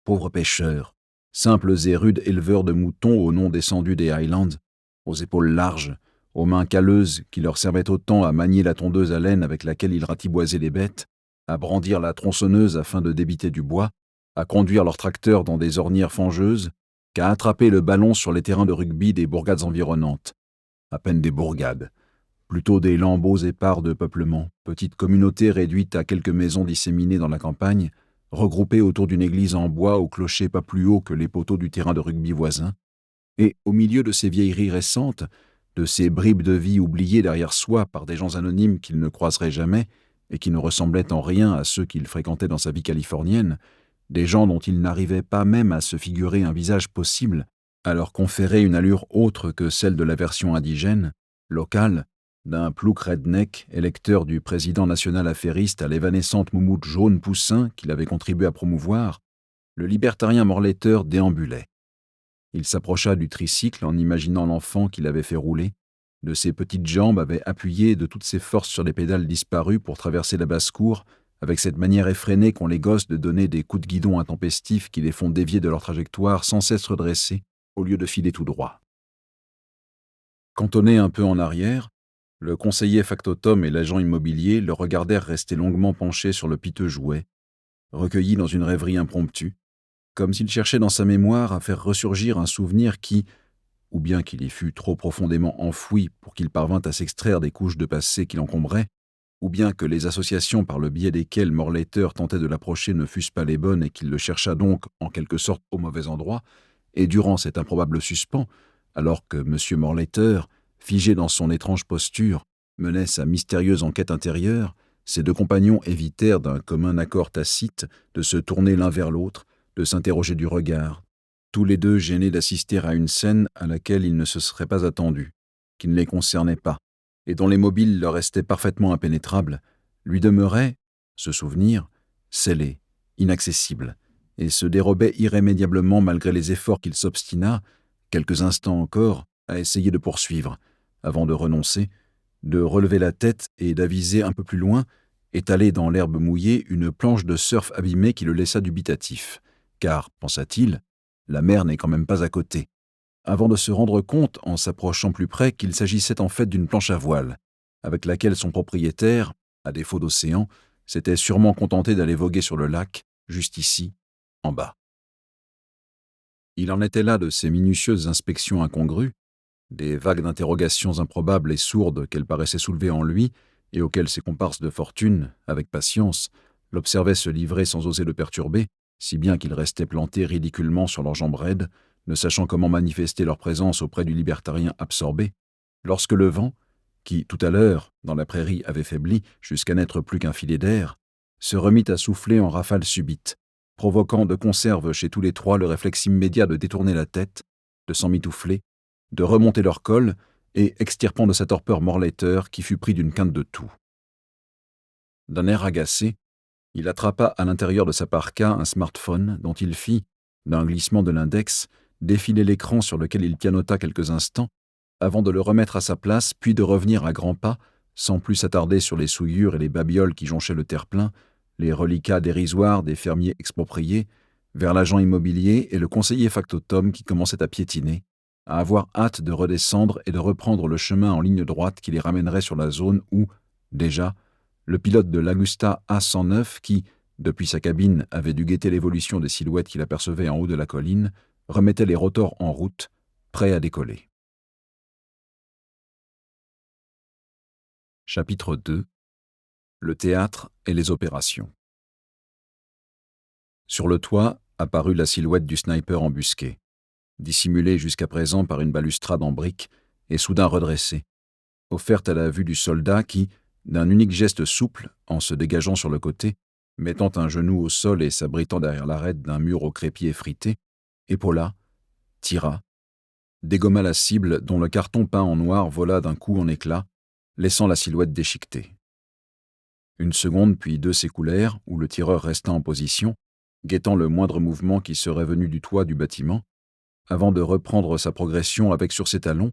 pauvres pêcheurs, simples et rudes éleveurs de moutons au nom descendu des Highlands, aux épaules larges, aux mains calleuses qui leur servaient autant à manier la tondeuse à laine avec laquelle ils ratiboisaient les bêtes, à brandir la tronçonneuse afin de débiter du bois, à conduire leurs tracteurs dans des ornières fangeuses, qu'à attraper le ballon sur les terrains de rugby des bourgades environnantes. À peine des bourgades, plutôt des lambeaux épars de peuplement, petites communautés réduites à quelques maisons disséminées dans la campagne, regroupées autour d'une église en bois au clocher pas plus haut que les poteaux du terrain de rugby voisin, et au milieu de ces vieilleries récentes, de ces bribes de vie oubliées derrière soi par des gens anonymes qu'il ne croiserait jamais et qui ne ressemblaient en rien à ceux qu'il fréquentait dans sa vie californienne, des gens dont il n'arrivait pas même à se figurer un visage possible, à leur conférer une allure autre que celle de la version indigène, locale, d'un plouc redneck, électeur du président national affairiste à l'évanescente moumoute jaune poussin qu'il avait contribué à promouvoir, le libertarien morletteur déambulait. Il s'approcha du tricycle en imaginant l'enfant qu'il avait fait rouler. De ses petites jambes avait appuyé de toutes ses forces sur les pédales disparues pour traverser la basse-cour, avec cette manière effrénée qu'ont les gosses de donner des coups de guidon intempestifs qui les font dévier de leur trajectoire sans cesse redressée, au lieu de filer tout droit. Cantonné un peu en arrière, le conseiller factotum et l'agent immobilier le regardèrent rester longuement penché sur le piteux jouet, recueilli dans une rêverie impromptue, comme s'il cherchait dans sa mémoire à faire ressurgir un souvenir qui, ou bien qu'il y fût trop profondément enfoui pour qu'il parvînt à s'extraire des couches de passé qui l'encombraient, ou bien que les associations par le biais desquelles Morletter tentait de l'approcher ne fussent pas les bonnes et qu'il le chercha donc, en quelque sorte, au mauvais endroit, et durant cet improbable suspens, alors que M. Morletter, figé dans son étrange posture, menait sa mystérieuse enquête intérieure, ses deux compagnons évitèrent d'un commun accord tacite de se tourner l'un vers l'autre, de s'interroger du regard, tous les deux gênés d'assister à une scène à laquelle ils ne se seraient pas attendus, qui ne les concernait pas, et dont les mobiles leur restaient parfaitement impénétrables, lui demeurait, ce souvenir, scellé, inaccessible, et se dérobait irrémédiablement malgré les efforts qu'il s'obstina, quelques instants encore, à essayer de poursuivre, avant de renoncer, de relever la tête et d'aviser un peu plus loin, étalée dans l'herbe mouillée, une planche de surf abîmée qui le laissa dubitatif, car, pensa-t-il, la mer n'est quand même pas à côté, avant de se rendre compte, en s'approchant plus près, qu'il s'agissait en fait d'une planche à voile, avec laquelle son propriétaire, à défaut d'océan, s'était sûrement contenté d'aller voguer sur le lac, juste ici, en bas. Il en était là de ces minutieuses inspections incongrues, des vagues d'interrogations improbables et sourdes qu'elle paraissait soulever en lui et auxquelles ses comparses de fortune, avec patience, l'observaient se livrer sans oser le perturber, si bien qu'ils restaient plantés ridiculement sur leurs jambes raides, ne sachant comment manifester leur présence auprès du libertarien absorbé, lorsque le vent, qui, tout à l'heure, dans la prairie avait faibli jusqu'à n'être plus qu'un filet d'air, se remit à souffler en rafales subites, provoquant de conserve chez tous les trois le réflexe immédiat de détourner la tête, de s'emmitoufler, de remonter leur col, et extirpant de sa torpeur Morletter qui fut pris d'une quinte de toux. D'un air agacé, il attrapa à l'intérieur de sa parka un smartphone dont il fit, d'un glissement de l'index, défiler l'écran sur lequel il pianota quelques instants, avant de le remettre à sa place, puis de revenir à grands pas, sans plus s'attarder sur les souillures et les babioles qui jonchaient le terre-plein, les reliquats dérisoires des fermiers expropriés, vers l'agent immobilier et le conseiller factotum qui commençait à piétiner, à avoir hâte de redescendre et de reprendre le chemin en ligne droite qui les ramènerait sur la zone où, déjà, le pilote de l'Agusta A109 qui, depuis sa cabine, avait dû guetter l'évolution des silhouettes qu'il apercevait en haut de la colline, remettait les rotors en route, prêts à décoller. Chapitre 2. Le théâtre et les opérations. Sur le toit apparut la silhouette du sniper embusqué, dissimulée jusqu'à présent par une balustrade en briques et soudain redressée, offerte à la vue du soldat qui, d'un unique geste souple, en se dégageant sur le côté, mettant un genou au sol et s'abritant derrière l'arête d'un mur au crépi effrité, épaula, tira, dégomma la cible dont le carton peint en noir vola d'un coup en éclats, laissant la silhouette déchiquetée. Une seconde puis deux s'écoulèrent, où le tireur resta en position, guettant le moindre mouvement qui serait venu du toit du bâtiment, avant de reprendre sa progression avec sur ses talons,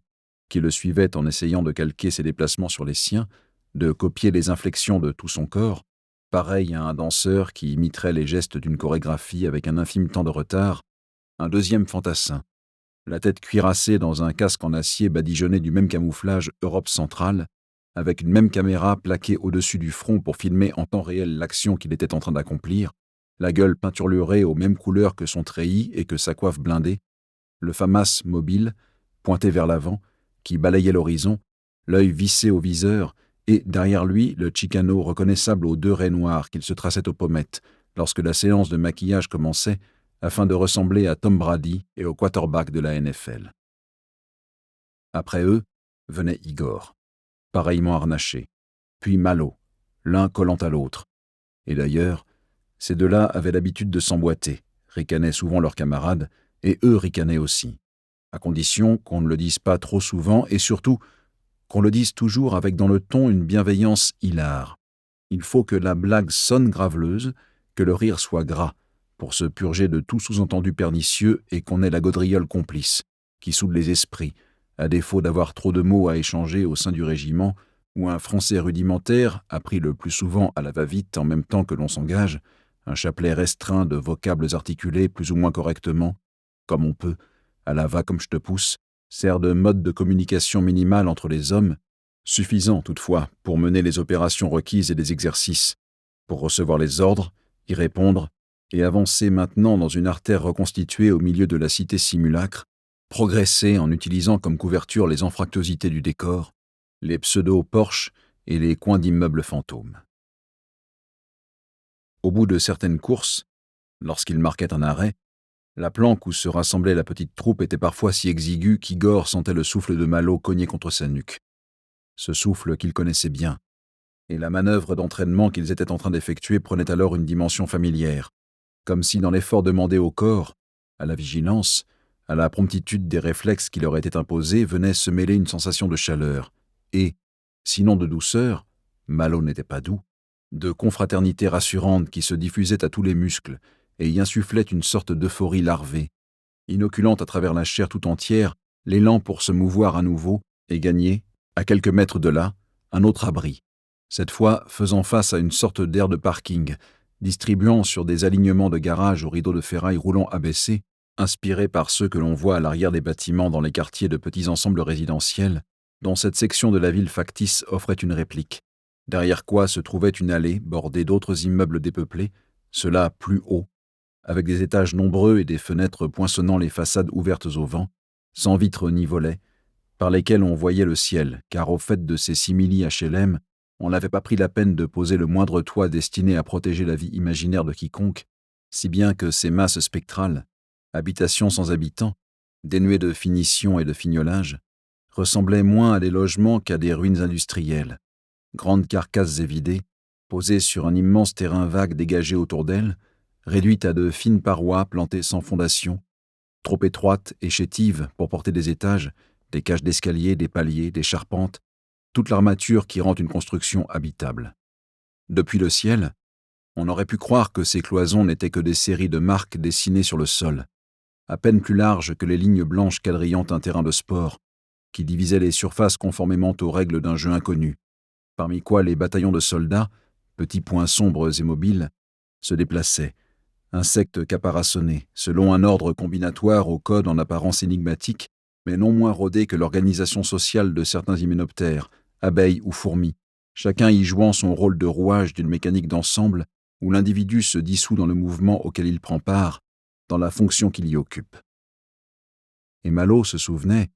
qui le suivait en essayant de calquer ses déplacements sur les siens, de copier les inflexions de tout son corps, pareil à un danseur qui imiterait les gestes d'une chorégraphie avec un infime temps de retard, un deuxième fantassin, la tête cuirassée dans un casque en acier badigeonné du même camouflage Europe centrale, avec une même caméra plaquée au-dessus du front pour filmer en temps réel l'action qu'il était en train d'accomplir, la gueule peinturlurée aux mêmes couleurs que son treillis et que sa coiffe blindée, le FAMAS mobile, pointé vers l'avant, qui balayait l'horizon, l'œil vissé au viseur, et derrière lui le Chicano reconnaissable aux deux raies noires qu'il se traçait aux pommettes lorsque la séance de maquillage commençait, afin de ressembler à Tom Brady et au quarterback de la NFL. Après eux, venait Igor, pareillement harnaché, puis Malo, l'un collant à l'autre. Et d'ailleurs, ces deux-là avaient l'habitude de s'emboîter, ricanaient souvent leurs camarades, et eux ricanaient aussi, à condition qu'on ne le dise pas trop souvent et surtout qu'on le dise toujours avec dans le ton une bienveillance hilare. Il faut que la blague sonne graveleuse, que le rire soit gras, pour se purger de tout sous-entendu pernicieux et qu'on ait la gaudriole complice, qui soude les esprits, à défaut d'avoir trop de mots à échanger au sein du régiment, où un français rudimentaire, appris le plus souvent à la va-vite en même temps que l'on s'engage, un chapelet restreint de vocables articulés plus ou moins correctement, comme on peut, à la va comme je te pousse, sert de mode de communication minimale entre les hommes, suffisant toutefois pour mener les opérations requises et les exercices, pour recevoir les ordres, y répondre, et avancer maintenant dans une artère reconstituée au milieu de la cité simulacre, progresser en utilisant comme couverture les anfractuosités du décor, les pseudo-porches et les coins d'immeubles fantômes. Au bout de certaines courses, lorsqu'il marquait un arrêt, la planque où se rassemblait la petite troupe était parfois si exiguë qu'Igor sentait le souffle de Malo cogner contre sa nuque. Ce souffle qu'il connaissait bien, et la manœuvre d'entraînement qu'ils étaient en train d'effectuer prenait alors une dimension familière, comme si dans l'effort demandé au corps, à la vigilance, à la promptitude des réflexes qui leur étaient imposés venait se mêler une sensation de chaleur, et, sinon de douceur, Malo n'était pas doux, de confraternité rassurante qui se diffusait à tous les muscles et y insufflait une sorte d'euphorie larvée, inoculant à travers la chair tout entière l'élan pour se mouvoir à nouveau et gagner, à quelques mètres de là, un autre abri, cette fois faisant face à une sorte d'aire de parking, distribuant sur des alignements de garages aux rideaux de ferraille roulant abaissés, inspirés par ceux que l'on voit à l'arrière des bâtiments dans les quartiers de petits ensembles résidentiels, dont cette section de la ville factice offrait une réplique, derrière quoi se trouvait une allée bordée d'autres immeubles dépeuplés, ceux-là plus hauts, avec des étages nombreux et des fenêtres poinçonnant les façades ouvertes au vent, sans vitres ni volets, par lesquels on voyait le ciel, car au fait de ces simili HLM, on n'avait pas pris la peine de poser le moindre toit destiné à protéger la vie imaginaire de quiconque, si bien que ces masses spectrales, habitations sans habitants, dénuées de finition et de fignolage, ressemblaient moins à des logements qu'à des ruines industrielles, grandes carcasses évidées, posées sur un immense terrain vague dégagé autour d'elles, réduites à de fines parois plantées sans fondation, trop étroites et chétives pour porter des étages, des cages d'escalier, des paliers, des charpentes, toute l'armature qui rend une construction habitable. Depuis le ciel, on aurait pu croire que ces cloisons n'étaient que des séries de marques dessinées sur le sol, à peine plus large que les lignes blanches quadrillant un terrain de sport, qui divisait les surfaces conformément aux règles d'un jeu inconnu, parmi quoi les bataillons de soldats, petits points sombres et mobiles, se déplaçaient, insectes caparaçonnés, selon un ordre combinatoire au code en apparence énigmatique, mais non moins rodé que l'organisation sociale de certains hyménoptères, abeilles ou fourmis, chacun y jouant son rôle de rouage d'une mécanique d'ensemble où l'individu se dissout dans le mouvement auquel il prend part, dans la fonction qu'il y occupe. Et Malo se souvenait,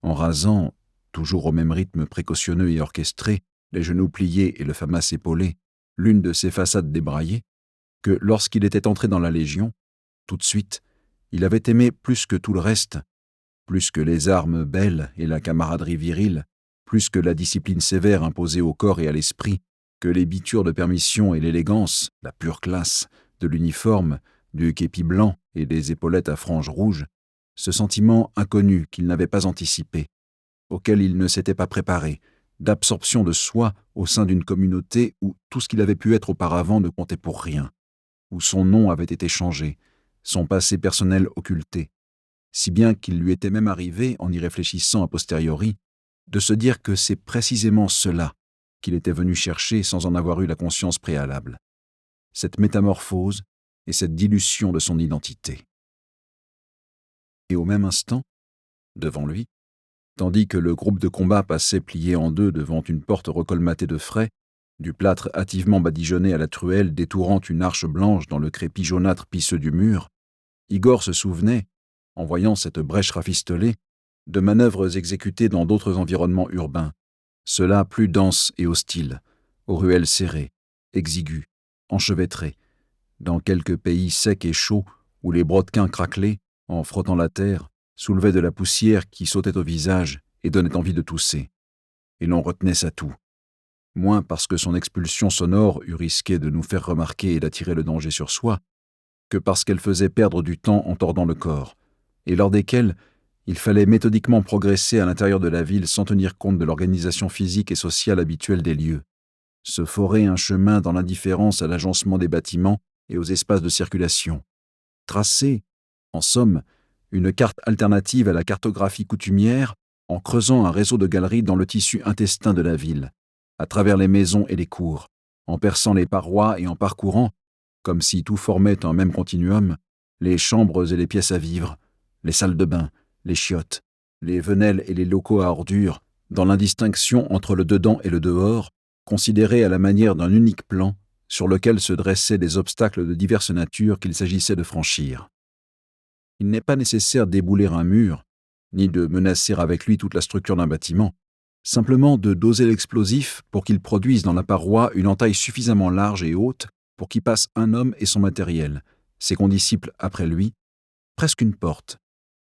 en rasant, toujours au même rythme précautionneux et orchestré, les genoux pliés et le famas épaulé, l'une de ses façades débraillées, que lorsqu'il était entré dans la Légion, tout de suite, il avait aimé plus que tout le reste, plus que les armes belles et la camaraderie virile, plus que la discipline sévère imposée au corps et à l'esprit, que les bitures de permission et l'élégance, la pure classe, de l'uniforme, du képi blanc et des épaulettes à franges rouges, ce sentiment inconnu qu'il n'avait pas anticipé, auquel il ne s'était pas préparé, d'absorption de soi au sein d'une communauté où tout ce qu'il avait pu être auparavant ne comptait pour rien, où son nom avait été changé, son passé personnel occulté, si bien qu'il lui était même arrivé, en y réfléchissant a posteriori, de se dire que c'est précisément cela qu'il était venu chercher sans en avoir eu la conscience préalable, cette métamorphose et cette dilution de son identité. Et au même instant, devant lui, tandis que le groupe de combat passait plié en deux devant une porte recolmatée de frais, du plâtre hâtivement badigeonné à la truelle détourant une arche blanche dans le crépi jaunâtre pisseux du mur, Igor se souvenait, en voyant cette brèche rafistolée, de manœuvres exécutées dans d'autres environnements urbains, ceux-là plus denses et hostiles, aux ruelles serrées, exiguës, enchevêtrées, dans quelques pays secs et chauds où les brodequins craquelés, en frottant la terre, soulevaient de la poussière qui sautait au visage et donnait envie de tousser. Et l'on retenait sa toux, moins parce que son expulsion sonore eût risqué de nous faire remarquer et d'attirer le danger sur soi, que parce qu'elle faisait perdre du temps en tordant le corps, et lors desquelles il fallait méthodiquement progresser à l'intérieur de la ville sans tenir compte de l'organisation physique et sociale habituelle des lieux, se forer un chemin dans l'indifférence à l'agencement des bâtiments et aux espaces de circulation, tracer, en somme, une carte alternative à la cartographie coutumière en creusant un réseau de galeries dans le tissu intestin de la ville, à travers les maisons et les cours, en perçant les parois et en parcourant, comme si tout formait un même continuum, les chambres et les pièces à vivre, les salles de bain, les chiottes, les venelles et les locaux à ordures, dans l'indistinction entre le dedans et le dehors, considérés à la manière d'un unique plan sur lequel se dressaient des obstacles de diverses natures qu'il s'agissait de franchir. Il n'est pas nécessaire d'ébouler un mur, ni de menacer avec lui toute la structure d'un bâtiment, simplement de doser l'explosif pour qu'il produise dans la paroi une entaille suffisamment large et haute pour qu'y passe un homme et son matériel, ses condisciples après lui, presque une porte,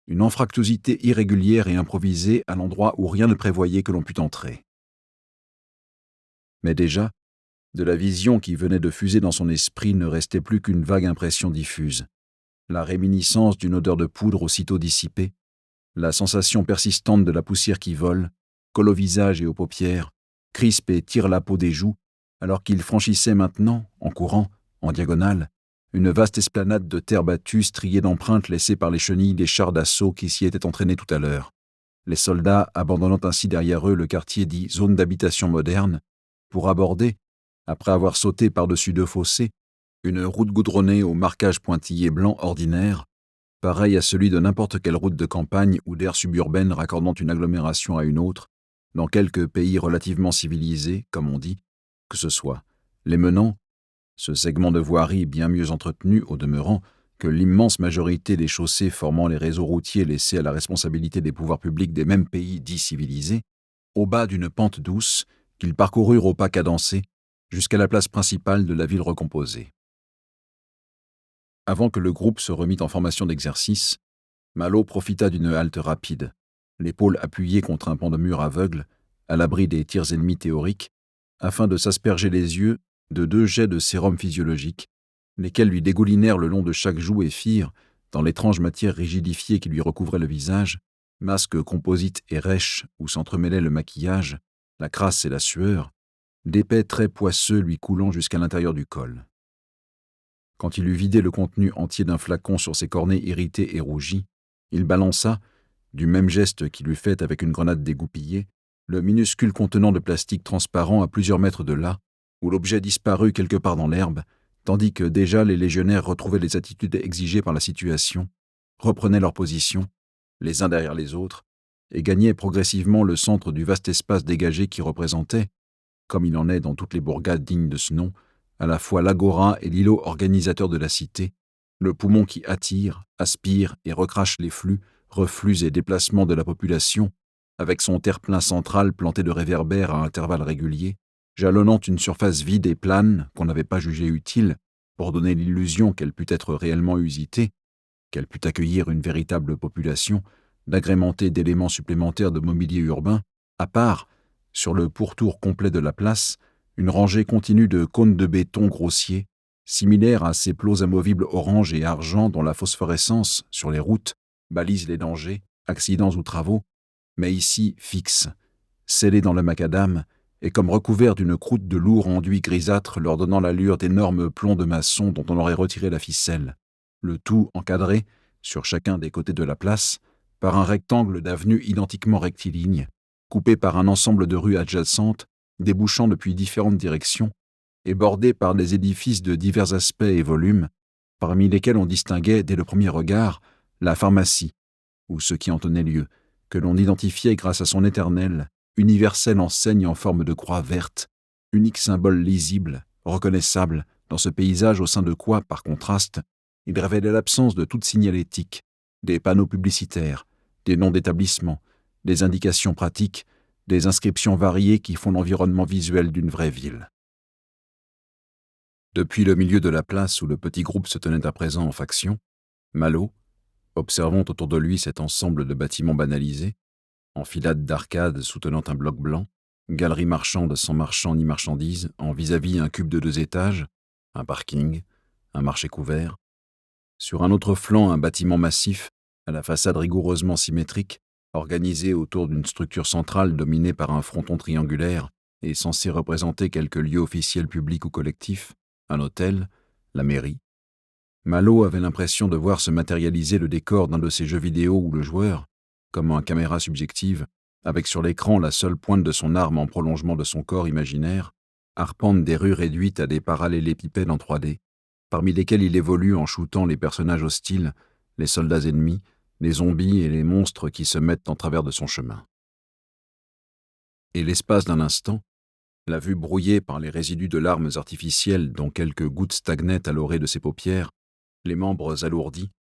une anfractuosité irrégulière et improvisée à l'endroit où rien ne prévoyait que l'on pût entrer. Mais déjà, de la vision qui venait de fuser dans son esprit ne restait plus qu'une vague impression diffuse, la réminiscence d'une odeur de poudre aussitôt dissipée, la sensation persistante de la poussière qui vole, colle au visage et aux paupières, crispe et tire la peau des joues, alors qu'il franchissait maintenant, en courant, en diagonale, une vaste esplanade de terre battue striée d'empreintes laissées par les chenilles des chars d'assaut qui s'y étaient entraînés tout à l'heure, les soldats abandonnant ainsi derrière eux le quartier dit zone d'habitation moderne, pour aborder, après avoir sauté par-dessus deux fossés, une route goudronnée au marquage pointillé blanc ordinaire, pareil à celui de n'importe quelle route de campagne ou d'aire suburbaine raccordant une agglomération à une autre, dans quelques pays relativement civilisés, comme on dit, que ce soit les menants, ce segment de voirie bien mieux entretenu au demeurant que l'immense majorité des chaussées formant les réseaux routiers laissés à la responsabilité des pouvoirs publics des mêmes pays dits civilisés, au bas d'une pente douce qu'ils parcoururent au pas cadencé jusqu'à la place principale de la ville recomposée. Avant que le groupe se remît en formation d'exercice, Malo profita d'une halte rapide, l'épaule appuyée contre un pan de mur aveugle, à l'abri des tirs ennemis théoriques, afin de s'asperger les yeux de 2 jets de sérum physiologique, lesquels lui dégoulinèrent le long de chaque joue et firent, dans l'étrange matière rigidifiée qui lui recouvrait le visage, masque composite et rêche où s'entremêlaient le maquillage, la crasse et la sueur, d'épais traits poisseux lui coulant jusqu'à l'intérieur du col. Quand il eut vidé le contenu entier d'un flacon sur ses cornets irrités et rougis, il balança, du même geste qu'il eût fait avec une grenade dégoupillée, le minuscule contenant de plastique transparent à plusieurs mètres de là, où l'objet disparut quelque part dans l'herbe, tandis que déjà les légionnaires retrouvaient les attitudes exigées par la situation, reprenaient leur position, les uns derrière les autres, et gagnaient progressivement le centre du vaste espace dégagé qui représentait, comme il en est dans toutes les bourgades dignes de ce nom, à la fois l'agora et l'îlot organisateur de la cité, le poumon qui attire, aspire et recrache les flux, reflux et déplacements de la population, avec son terre-plein central planté de réverbères à intervalles réguliers, jalonnant une surface vide et plane qu'on n'avait pas jugée utile pour donner l'illusion qu'elle pût être réellement usitée, qu'elle pût accueillir une véritable population, d'agrémenter d'éléments supplémentaires de mobilier urbain, à part, sur le pourtour complet de la place, une rangée continue de cônes de béton grossiers, similaires à ces plots amovibles orange et argent dont la phosphorescence, sur les routes, balise les dangers, accidents ou travaux, mais ici fixes, scellés dans le macadam, et comme recouverts d'une croûte de lourd enduit grisâtre leur donnant l'allure d'énormes plombs de maçon dont on aurait retiré la ficelle, le tout encadré, sur chacun des côtés de la place, par un rectangle d'avenues identiquement rectilignes, coupé par un ensemble de rues adjacentes, débouchant depuis différentes directions, et bordé par des édifices de divers aspects et volumes, parmi lesquels on distinguait, dès le premier regard, la pharmacie, ou ce qui en tenait lieu, que l'on identifiait grâce à son éternelle, universelle enseigne en forme de croix verte, unique symbole lisible, reconnaissable, dans ce paysage au sein de quoi, par contraste, il révélait l'absence de toute signalétique, des panneaux publicitaires, des noms d'établissements, des indications pratiques, des inscriptions variées qui font l'environnement visuel d'une vraie ville. Depuis le milieu de la place où le petit groupe se tenait à présent en faction, Malo, observant autour de lui cet ensemble de bâtiments banalisés, enfilade d'arcades soutenant un bloc blanc, galerie marchande sans marchands ni marchandises, en vis-à-vis un cube de 2 étages, un parking, un marché couvert. Sur un autre flanc, un bâtiment massif, à la façade rigoureusement symétrique, organisé autour d'une structure centrale dominée par un fronton triangulaire et censé représenter quelque lieu officiel public ou collectif, un hôtel, la mairie. Malo avait l'impression de voir se matérialiser le décor d'un de ces jeux vidéo où le joueur, comme en caméra subjective, avec sur l'écran la seule pointe de son arme en prolongement de son corps imaginaire, arpente des rues réduites à des parallélépipèdes en 3D, parmi lesquels il évolue en shootant les personnages hostiles, les soldats ennemis, les zombies et les monstres qui se mettent en travers de son chemin. Et l'espace d'un instant, la vue brouillée par les résidus de larmes artificielles dont quelques gouttes stagnaient à l'orée de ses paupières, les membres alourdis,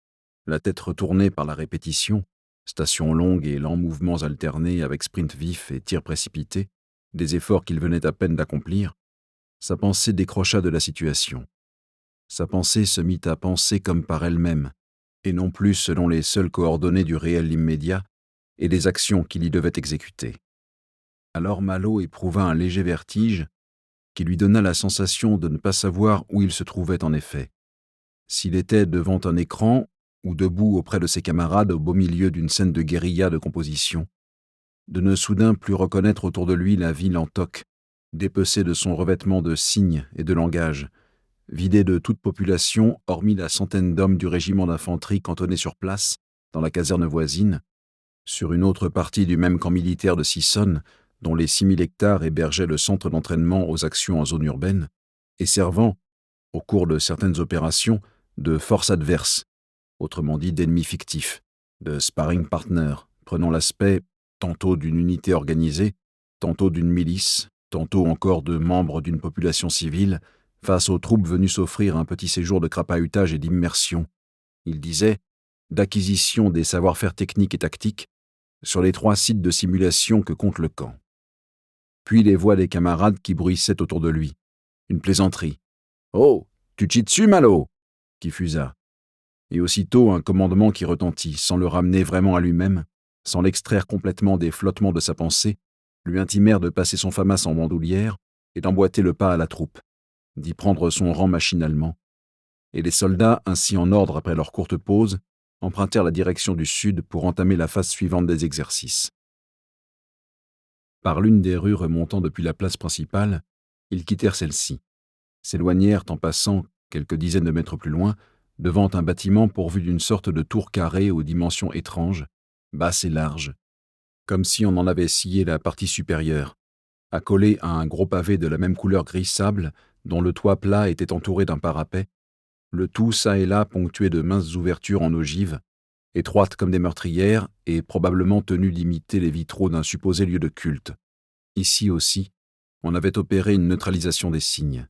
la tête retournée par la répétition, station longue et lents mouvements alternés avec sprint vif et tir précipité, des efforts qu'il venait à peine d'accomplir, sa pensée décrocha de la situation. Sa pensée se mit à penser comme par elle-même, et non plus selon les seules coordonnées du réel immédiat et des actions qu'il y devait exécuter. Alors Malo éprouva un léger vertige qui lui donna la sensation de ne pas savoir où il se trouvait en effet. S'il était devant un écran ou debout auprès de ses camarades au beau milieu d'une scène de guérilla de composition, de ne soudain plus reconnaître autour de lui la ville en toc, dépecée de son revêtement de signes et de langage, vidée de toute population hormis la centaine d'hommes du régiment d'infanterie cantonné sur place, dans la caserne voisine, sur une autre partie du même camp militaire de Sissonne, dont les 6000 hectares hébergeaient le centre d'entraînement aux actions en zone urbaine, et servant, au cours de certaines opérations, de force adverse, autrement dit d'ennemis fictifs, de sparring partner, prenant l'aspect tantôt d'une unité organisée, tantôt d'une milice, tantôt encore de membres d'une population civile, face aux troupes venues s'offrir un petit séjour de crapahutage et d'immersion, il disait, d'acquisition des savoir-faire techniques et tactiques, sur les 3 sites de simulation que compte le camp. Puis les voix des camarades qui bruissaient autour de lui. Une plaisanterie. « Oh, tu te chies dessus, Malo !» qui fusa. Et aussitôt un commandement qui retentit, sans le ramener vraiment à lui-même, sans l'extraire complètement des flottements de sa pensée, lui intimèrent de passer son famas en bandoulière et d'emboîter le pas à la troupe, d'y prendre son rang machinalement. Et les soldats, ainsi en ordre après leur courte pause, empruntèrent la direction du sud pour entamer la phase suivante des exercices. Par l'une des rues remontant depuis la place principale, ils quittèrent celle-ci, s'éloignèrent en passant quelques dizaines de mètres plus loin, devant un bâtiment pourvu d'une sorte de tour carrée aux dimensions étranges, basse et large, comme si on en avait scié la partie supérieure, accolée à un gros pavé de la même couleur gris sable dont le toit plat était entouré d'un parapet, le tout çà et là ponctué de minces ouvertures en ogive, étroites comme des meurtrières et probablement tenues d'imiter les vitraux d'un supposé lieu de culte. Ici aussi, on avait opéré une neutralisation des signes,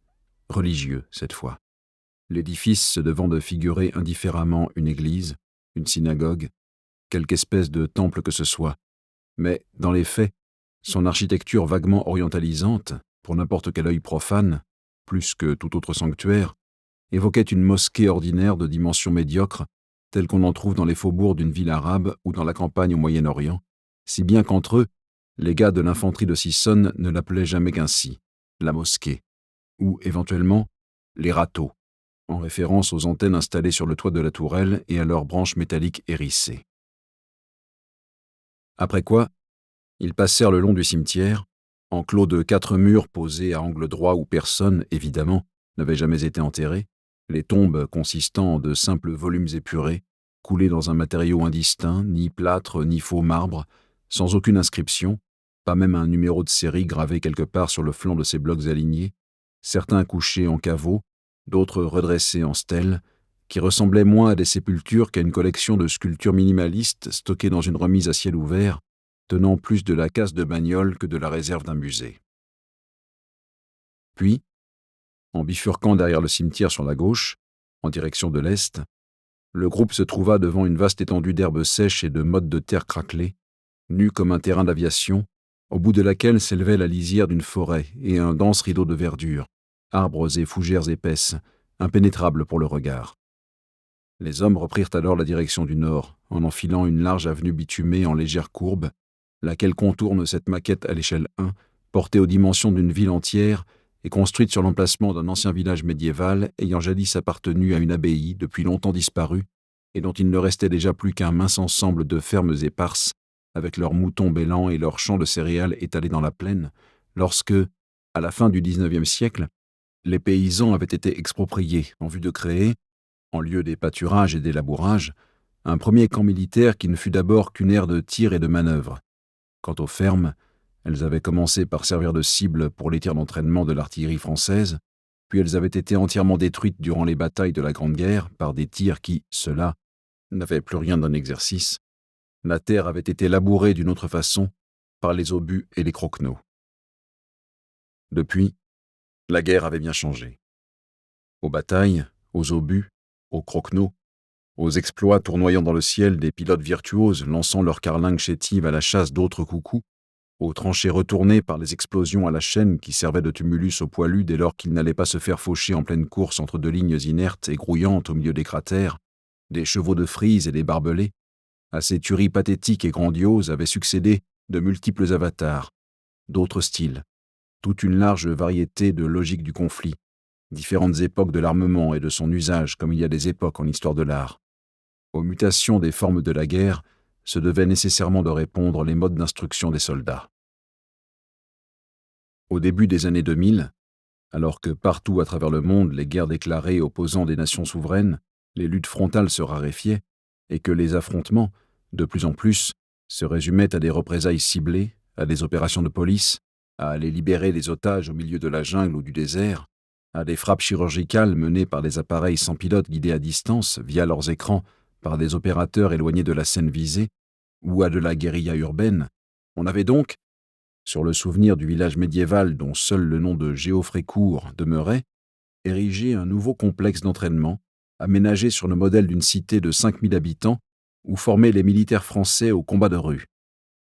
religieux cette fois. L'édifice se devant de figurer indifféremment une église, une synagogue, quelque espèce de temple que ce soit, mais, dans les faits, son architecture vaguement orientalisante, pour n'importe quel œil profane, plus que tout autre sanctuaire, évoquait une mosquée ordinaire de dimension médiocre, telle qu'on en trouve dans les faubourgs d'une ville arabe ou dans la campagne au Moyen-Orient, si bien qu'entre eux, les gars de l'infanterie de Sissonne ne l'appelaient jamais qu'ainsi, la mosquée, ou éventuellement les râteaux, en référence aux antennes installées sur le toit de la tourelle et à leurs branches métalliques hérissées. Après quoi, ils passèrent le long du cimetière, enclos de 4 murs posés à angle droit où personne, évidemment, n'avait jamais été enterré, les tombes consistant en de simples volumes épurés, coulés dans un matériau indistinct, ni plâtre ni faux marbre, sans aucune inscription, pas même un numéro de série gravé quelque part sur le flanc de ces blocs alignés, certains couchés en caveau, d'autres redressés en stèles, qui ressemblaient moins à des sépultures qu'à une collection de sculptures minimalistes stockées dans une remise à ciel ouvert, tenant plus de la casse de bagnole que de la réserve d'un musée. Puis, en bifurquant derrière le cimetière sur la gauche, en direction de l'est, le groupe se trouva devant une vaste étendue d'herbes sèches et de mottes de terre craquelées, nue comme un terrain d'aviation, au bout de laquelle s'élevait la lisière d'une forêt et un dense rideau de verdure, arbres et fougères épaisses, impénétrables pour le regard. Les hommes reprirent alors la direction du nord, en enfilant une large avenue bitumée en légère courbe, laquelle contourne cette maquette à l'échelle 1, portée aux dimensions d'une ville entière et construite sur l'emplacement d'un ancien village médiéval ayant jadis appartenu à une abbaye depuis longtemps disparue et dont il ne restait déjà plus qu'un mince ensemble de fermes éparses, avec leurs moutons bêlants et leurs champs de céréales étalés dans la plaine, lorsque, à la fin du XIXe siècle, les paysans avaient été expropriés en vue de créer, en lieu des pâturages et des labourages, un premier camp militaire qui ne fut d'abord qu'une aire de tir et de manœuvre. Quant aux fermes, elles avaient commencé par servir de cible pour les tirs d'entraînement de l'artillerie française, puis elles avaient été entièrement détruites durant les batailles de la Grande Guerre par des tirs qui, ceux-là, n'avaient plus rien d'un exercice. La terre avait été labourée d'une autre façon, par les obus et les croquenaux. Depuis, la guerre avait bien changé. Aux batailles, aux obus, aux croquenaux, aux exploits tournoyant dans le ciel des pilotes virtuoses lançant leurs carlingues chétives à la chasse d'autres coucous, aux tranchées retournées par les explosions à la chaîne qui servaient de tumulus aux poilus dès lors qu'ils n'allaient pas se faire faucher en pleine course entre 2 lignes inertes et grouillantes au milieu des cratères, des chevaux de frise et des barbelés, à ces tueries pathétiques et grandioses avaient succédé de multiples avatars, d'autres styles, toute une large variété de logiques du conflit, différentes époques de l'armement et de son usage comme il y a des époques en histoire de l'art. Aux mutations des formes de la guerre se devaient nécessairement de répondre les modes d'instruction des soldats. Au début des années 2000, alors que partout à travers le monde les guerres déclarées opposant des nations souveraines, les luttes frontales se raréfiaient, et que les affrontements, de plus en plus, se résumaient à des représailles ciblées, à des opérations de police, à aller libérer des otages au milieu de la jungle ou du désert, à des frappes chirurgicales menées par des appareils sans pilote guidés à distance via leurs écrans par des opérateurs éloignés de la scène visée, ou à de la guérilla urbaine, on avait donc, sur le souvenir du village médiéval dont seul le nom de Géoffrécourt demeurait, érigé un nouveau complexe d'entraînement, aménagé sur le modèle d'une cité de 5000 habitants, où formaient les militaires français au combat de rue.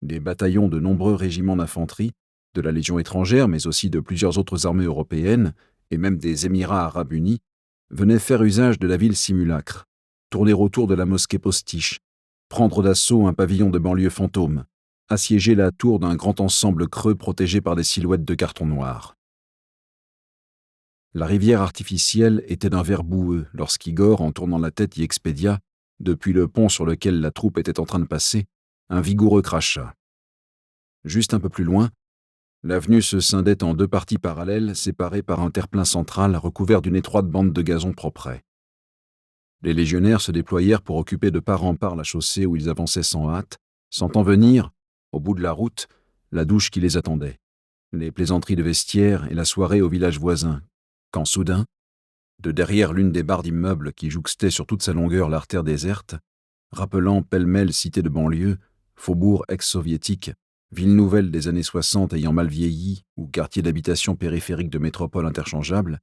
Des bataillons de nombreux régiments d'infanterie, de la Légion étrangère, mais aussi de plusieurs autres armées européennes, et même des Émirats arabes unis, venaient faire usage de la ville simulacre, tourner autour de la mosquée postiche, prendre d'assaut un pavillon de banlieue fantôme, assiéger la tour d'un grand ensemble creux protégé par des silhouettes de carton noir. La rivière artificielle était d'un vert boueux lorsqu'Igor, en tournant la tête, y expédia, depuis le pont sur lequel la troupe était en train de passer, un vigoureux crachat. Juste un peu plus loin, L'avenue se scindait en deux parties parallèles, séparées par un terre-plein central recouvert d'une étroite bande de gazon propret. Les légionnaires se déployèrent pour occuper de part en part la chaussée où ils avançaient sans hâte, sentant venir, au bout de la route, la douche qui les attendait, les plaisanteries de vestiaire et la soirée au village voisin, quand soudain, de derrière l'une des barres d'immeubles qui jouxtaient sur toute sa longueur l'artère déserte, rappelant pêle-mêle cité de banlieue, faubourg ex-soviétique, ville nouvelle des années 60 ayant mal vieilli ou quartier d'habitation périphérique de métropole interchangeable,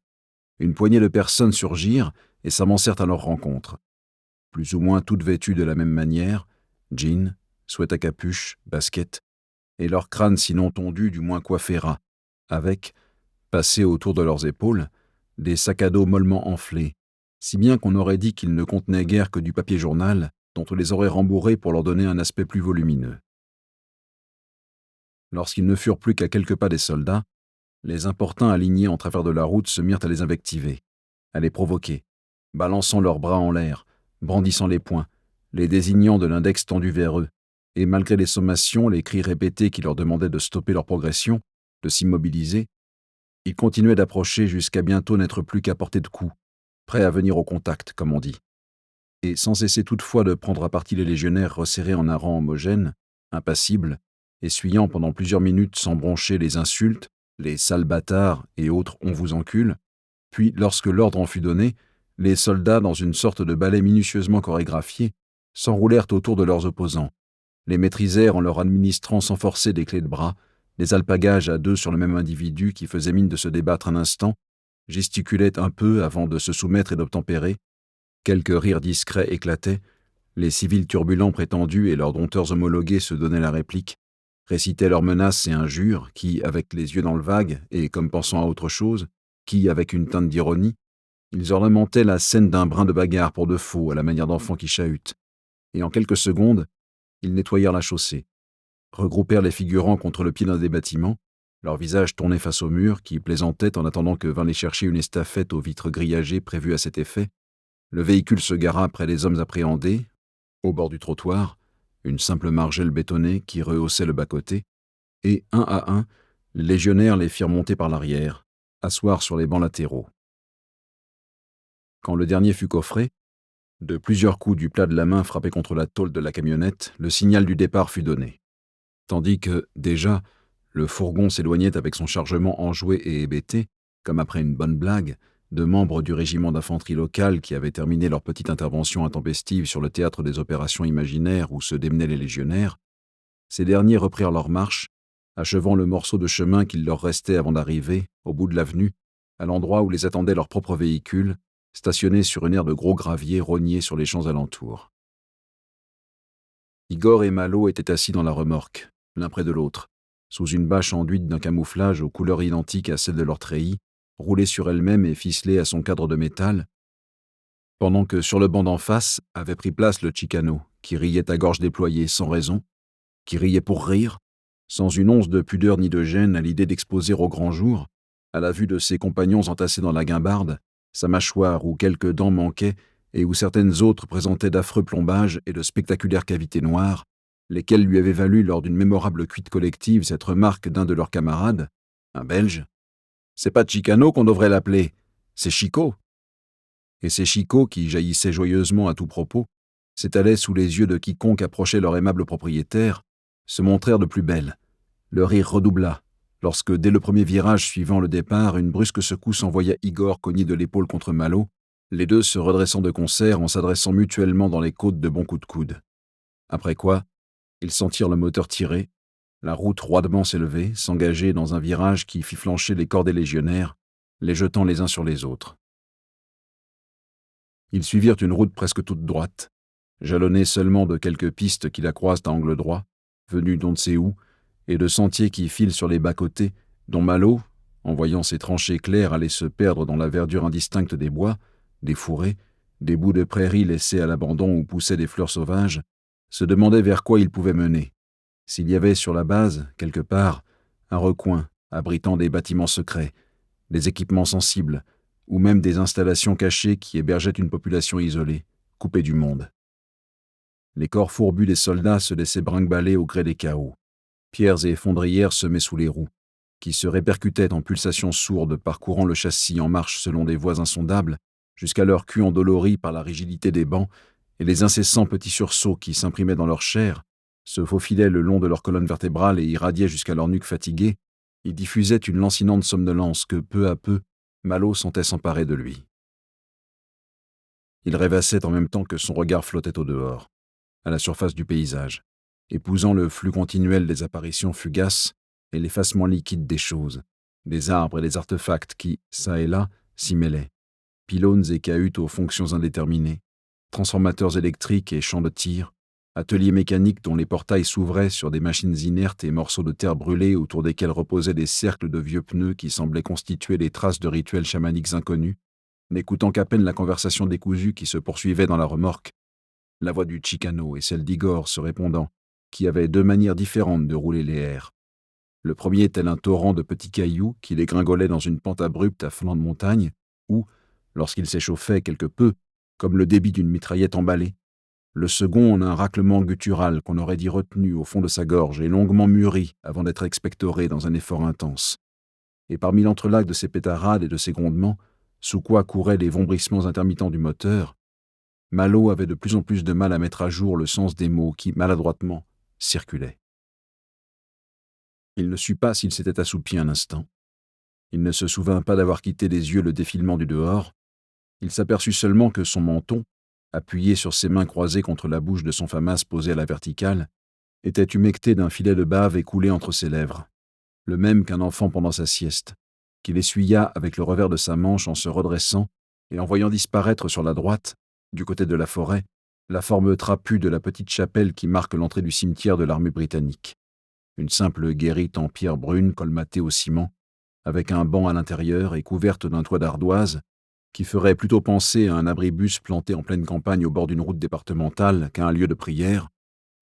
une poignée de personnes surgirent et s'avancèrent à leur rencontre. Plus ou moins toutes vêtues de la même manière, jeans, sweat à capuche, baskets, et leurs crânes sinon tondus du moins coiffés ras, avec, passés autour de leurs épaules, des sacs à dos mollement enflés, si bien qu'on aurait dit qu'ils ne contenaient guère que du papier journal, dont on les aurait rembourrés pour leur donner un aspect plus volumineux. Lorsqu'ils ne furent plus qu'à quelques pas des soldats, les importuns alignés en travers de la route se mirent à les invectiver, à les provoquer, balançant leurs bras en l'air, brandissant les poings, les désignant de l'index tendu vers eux, et malgré les sommations, les cris répétés qui leur demandaient de stopper leur progression, de s'immobiliser, ils continuaient d'approcher jusqu'à bientôt n'être plus qu'à portée de coups, prêts à venir au contact, comme on dit. Et sans cesser toutefois de prendre à partie les légionnaires resserrés en un rang homogène, impassibles, essuyant pendant plusieurs minutes sans broncher les insultes, les sales bâtards et autres on vous encule, puis, lorsque l'ordre en fut donné, les soldats, dans une sorte de ballet minutieusement chorégraphié, s'enroulèrent autour de leurs opposants, les maîtrisèrent en leur administrant sans forcer des clés de bras, des alpagages à deux sur le même individu qui faisait mine de se débattre un instant, gesticulait un peu avant de se soumettre et d'obtempérer, quelques rires discrets éclataient, les civils turbulents prétendus et leurs dompteurs homologués se donnaient la réplique, récitaient leurs menaces et injures, qui, avec les yeux dans le vague et comme pensant à autre chose, qui, avec une teinte d'ironie, ils ornementaient la scène d'un brin de bagarre pour de faux à la manière d'enfants qui chahutent, et en quelques secondes, ils nettoyèrent la chaussée, regroupèrent les figurants contre le pied d'un des bâtiments, leurs visages tournés face au mur qui plaisantaient en attendant que vint les chercher une estafette aux vitres grillagées prévue à cet effet. Le véhicule se gara près des hommes appréhendés, au bord du trottoir, une simple margelle bétonnée qui rehaussait le bas-côté, et, un à un, les légionnaires les firent monter par l'arrière, asseoir sur les bancs latéraux. Quand le dernier fut coffré, de plusieurs coups du plat de la main frappés contre la tôle de la camionnette, le signal du départ fut donné. Tandis que, déjà, le fourgon s'éloignait avec son chargement enjoué et hébété, comme après une bonne blague, de membres du régiment d'infanterie local qui avaient terminé leur petite intervention intempestive sur le théâtre des opérations imaginaires où se démenaient les légionnaires, ces derniers reprirent leur marche, achevant le morceau de chemin qu'il leur restait avant d'arriver, au bout de l'avenue, à l'endroit où les attendait leur propre véhicule, stationné sur une aire de gros gravier rogné sur les champs alentours. Igor et Malo étaient assis dans la remorque, l'un près de l'autre, sous une bâche enduite d'un camouflage aux couleurs identiques à celles de leur treillis, roulée sur elle-même et ficelée à son cadre de métal, pendant que sur le banc d'en face avait pris place le Chicano, qui riait à gorge déployée sans raison, qui riait pour rire, sans une once de pudeur ni de gêne à l'idée d'exposer au grand jour, à la vue de ses compagnons entassés dans la guimbarde, sa mâchoire où quelques dents manquaient et où certaines autres présentaient d'affreux plombages et de spectaculaires cavités noires, lesquelles lui avaient valu lors d'une mémorable cuite collective cette remarque d'un de leurs camarades, un Belge. « C'est pas Chicano qu'on devrait l'appeler, c'est Chico !» Et ces chicots, qui jaillissaient joyeusement à tout propos, s'étalaient sous les yeux de quiconque approchait leur aimable propriétaire, se montrèrent de plus belle. Le rire redoubla, lorsque, dès le premier virage suivant le départ, une brusque secousse envoya Igor cogner de l'épaule contre Malo, les deux se redressant de concert en s'adressant mutuellement dans les côtes de bons coups de coude. Après quoi, ils sentirent le moteur tirer, la route roidement s'élever, s'engager dans un virage qui fit flancher les corps des légionnaires, les jetant les uns sur les autres. Ils suivirent une route presque toute droite, jalonnée seulement de quelques pistes qui la croisent à angle droit, venues d'on ne sait où, et de sentiers qui filent sur les bas-côtés, dont Malo, en voyant ses tranchées claires aller se perdre dans la verdure indistincte des bois, des fourrés, des bouts de prairies laissés à l'abandon où poussaient des fleurs sauvages, se demandait vers quoi il pouvait mener, s'il y avait sur la base, quelque part, un recoin abritant des bâtiments secrets, des équipements sensibles, ou même des installations cachées qui hébergeaient une population isolée, coupée du monde. Les corps fourbus des soldats se laissaient brinque-baller au gré des chaos, pierres et fondrières semées sous les roues, qui se répercutaient en pulsations sourdes parcourant le châssis en marche selon des voies insondables, jusqu'à leur cul endolori par la rigidité des bancs et les incessants petits sursauts qui s'imprimaient dans leur chair, se faufilaient le long de leur colonne vertébrale et irradiaient jusqu'à leur nuque fatiguée, ils diffusaient une lancinante somnolence que, peu à peu, Malo sentait s'emparer de lui. Il rêvassait en même temps que son regard flottait au dehors, à la surface du paysage, épousant le flux continuel des apparitions fugaces et l'effacement liquide des choses, des arbres et des artefacts qui, çà et là, s'y mêlaient, pylônes et cahutes aux fonctions indéterminées, transformateurs électriques et champs de tir, ateliers mécaniques dont les portails s'ouvraient sur des machines inertes et morceaux de terre brûlés autour desquels reposaient des cercles de vieux pneus qui semblaient constituer les traces de rituels chamaniques inconnus, n'écoutant qu'à peine la conversation décousue qui se poursuivait dans la remorque, la voix du Chicano et celle d'Igor se répondant, qui avaient deux manières différentes de rouler les airs. Le premier tel un torrent de petits cailloux qui dégringolait dans une pente abrupte à flanc de montagne, ou, lorsqu'il s'échauffait quelque peu, comme le débit d'une mitraillette emballée. Le second en un raclement guttural qu'on aurait dit retenu au fond de sa gorge et longuement mûri avant d'être expectoré dans un effort intense. Et parmi l'entrelac de ces pétarades et de ces grondements, sous quoi couraient les vombrissements intermittents du moteur, Malo avait de plus en plus de mal à mettre à jour le sens des mots qui, maladroitement, circulaient. Il ne sut pas s'il s'était assoupi un instant. Il ne se souvint pas d'avoir quitté des yeux le défilement du dehors. Il s'aperçut seulement que son menton, appuyé sur ses mains croisées contre la bouche de son famas posée à la verticale, était humecté d'un filet de bave écoulé entre ses lèvres, le même qu'un enfant pendant sa sieste, qu'il essuya avec le revers de sa manche en se redressant et en voyant disparaître sur la droite, du côté de la forêt, la forme trapue de la petite chapelle qui marque l'entrée du cimetière de l'armée britannique. Une simple guérite en pierre brune colmatée au ciment, avec un banc à l'intérieur et couverte d'un toit d'ardoise, qui ferait plutôt penser à un abribus planté en pleine campagne au bord d'une route départementale qu'à un lieu de prière,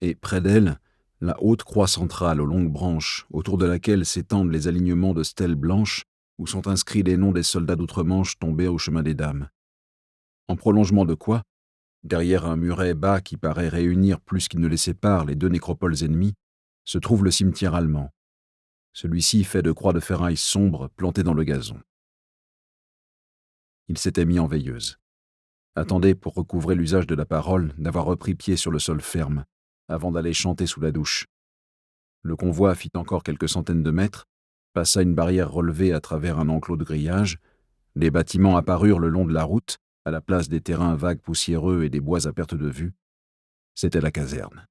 et près d'elle, la haute croix centrale aux longues branches, autour de laquelle s'étendent les alignements de stèles blanches où sont inscrits les noms des soldats d'outre-Manche tombés au chemin des Dames. En prolongement de quoi, derrière un muret bas qui paraît réunir plus qu'il ne les sépare les deux nécropoles ennemies, se trouve le cimetière allemand. Celui-ci fait de croix de ferraille sombres plantées dans le gazon. Il s'était mis en veilleuse. Attendait, pour recouvrer l'usage de la parole, d'avoir repris pied sur le sol ferme, avant d'aller chanter sous la douche. Le convoi fit encore quelques centaines de mètres, passa une barrière relevée à travers un enclos de grillage, des bâtiments apparurent le long de la route, à la place des terrains vagues poussiéreux et des bois à perte de vue. C'était la caserne.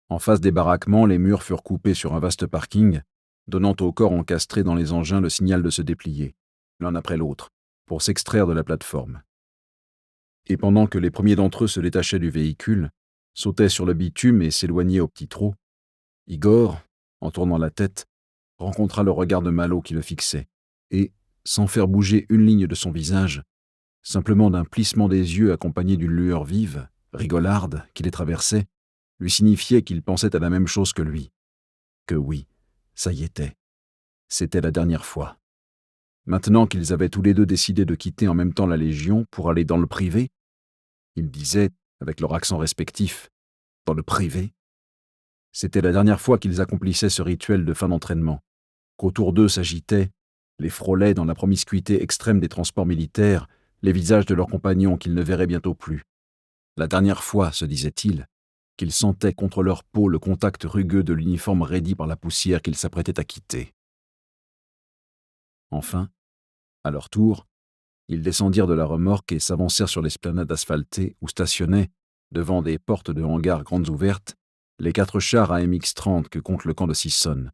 En face des baraquements, les murs furent coupés sur un vaste parking, donnant au corps encastré dans les engins le signal de se déplier, l'un après l'autre, pour s'extraire de la plateforme. Et pendant que les premiers d'entre eux se détachaient du véhicule, sautaient sur le bitume et s'éloignaient au petit trot, Igor, en tournant la tête, rencontra le regard de Malo qui le fixait, et, sans faire bouger une ligne de son visage, simplement d'un plissement des yeux accompagné d'une lueur vive, rigolarde, qui les traversait, lui signifiait qu'il pensait à la même chose que lui. Que oui, ça y était. C'était la dernière fois. Maintenant qu'ils avaient tous les deux décidé de quitter en même temps la Légion pour aller dans le privé, ils disaient, avec leur accent respectif, dans le privé, c'était la dernière fois qu'ils accomplissaient ce rituel de fin d'entraînement, qu'autour d'eux s'agitaient, les frôlaient dans la promiscuité extrême des transports militaires, les visages de leurs compagnons qu'ils ne verraient bientôt plus. La dernière fois, se disaient-ils, qu'ils sentaient contre leur peau le contact rugueux de l'uniforme raidi par la poussière qu'ils s'apprêtaient à quitter. Enfin, à leur tour, ils descendirent de la remorque et s'avancèrent sur l'esplanade asphaltée où stationnaient, devant des portes de hangars grandes ouvertes, les 4 chars AMX-30 que compte le camp de Sissonne,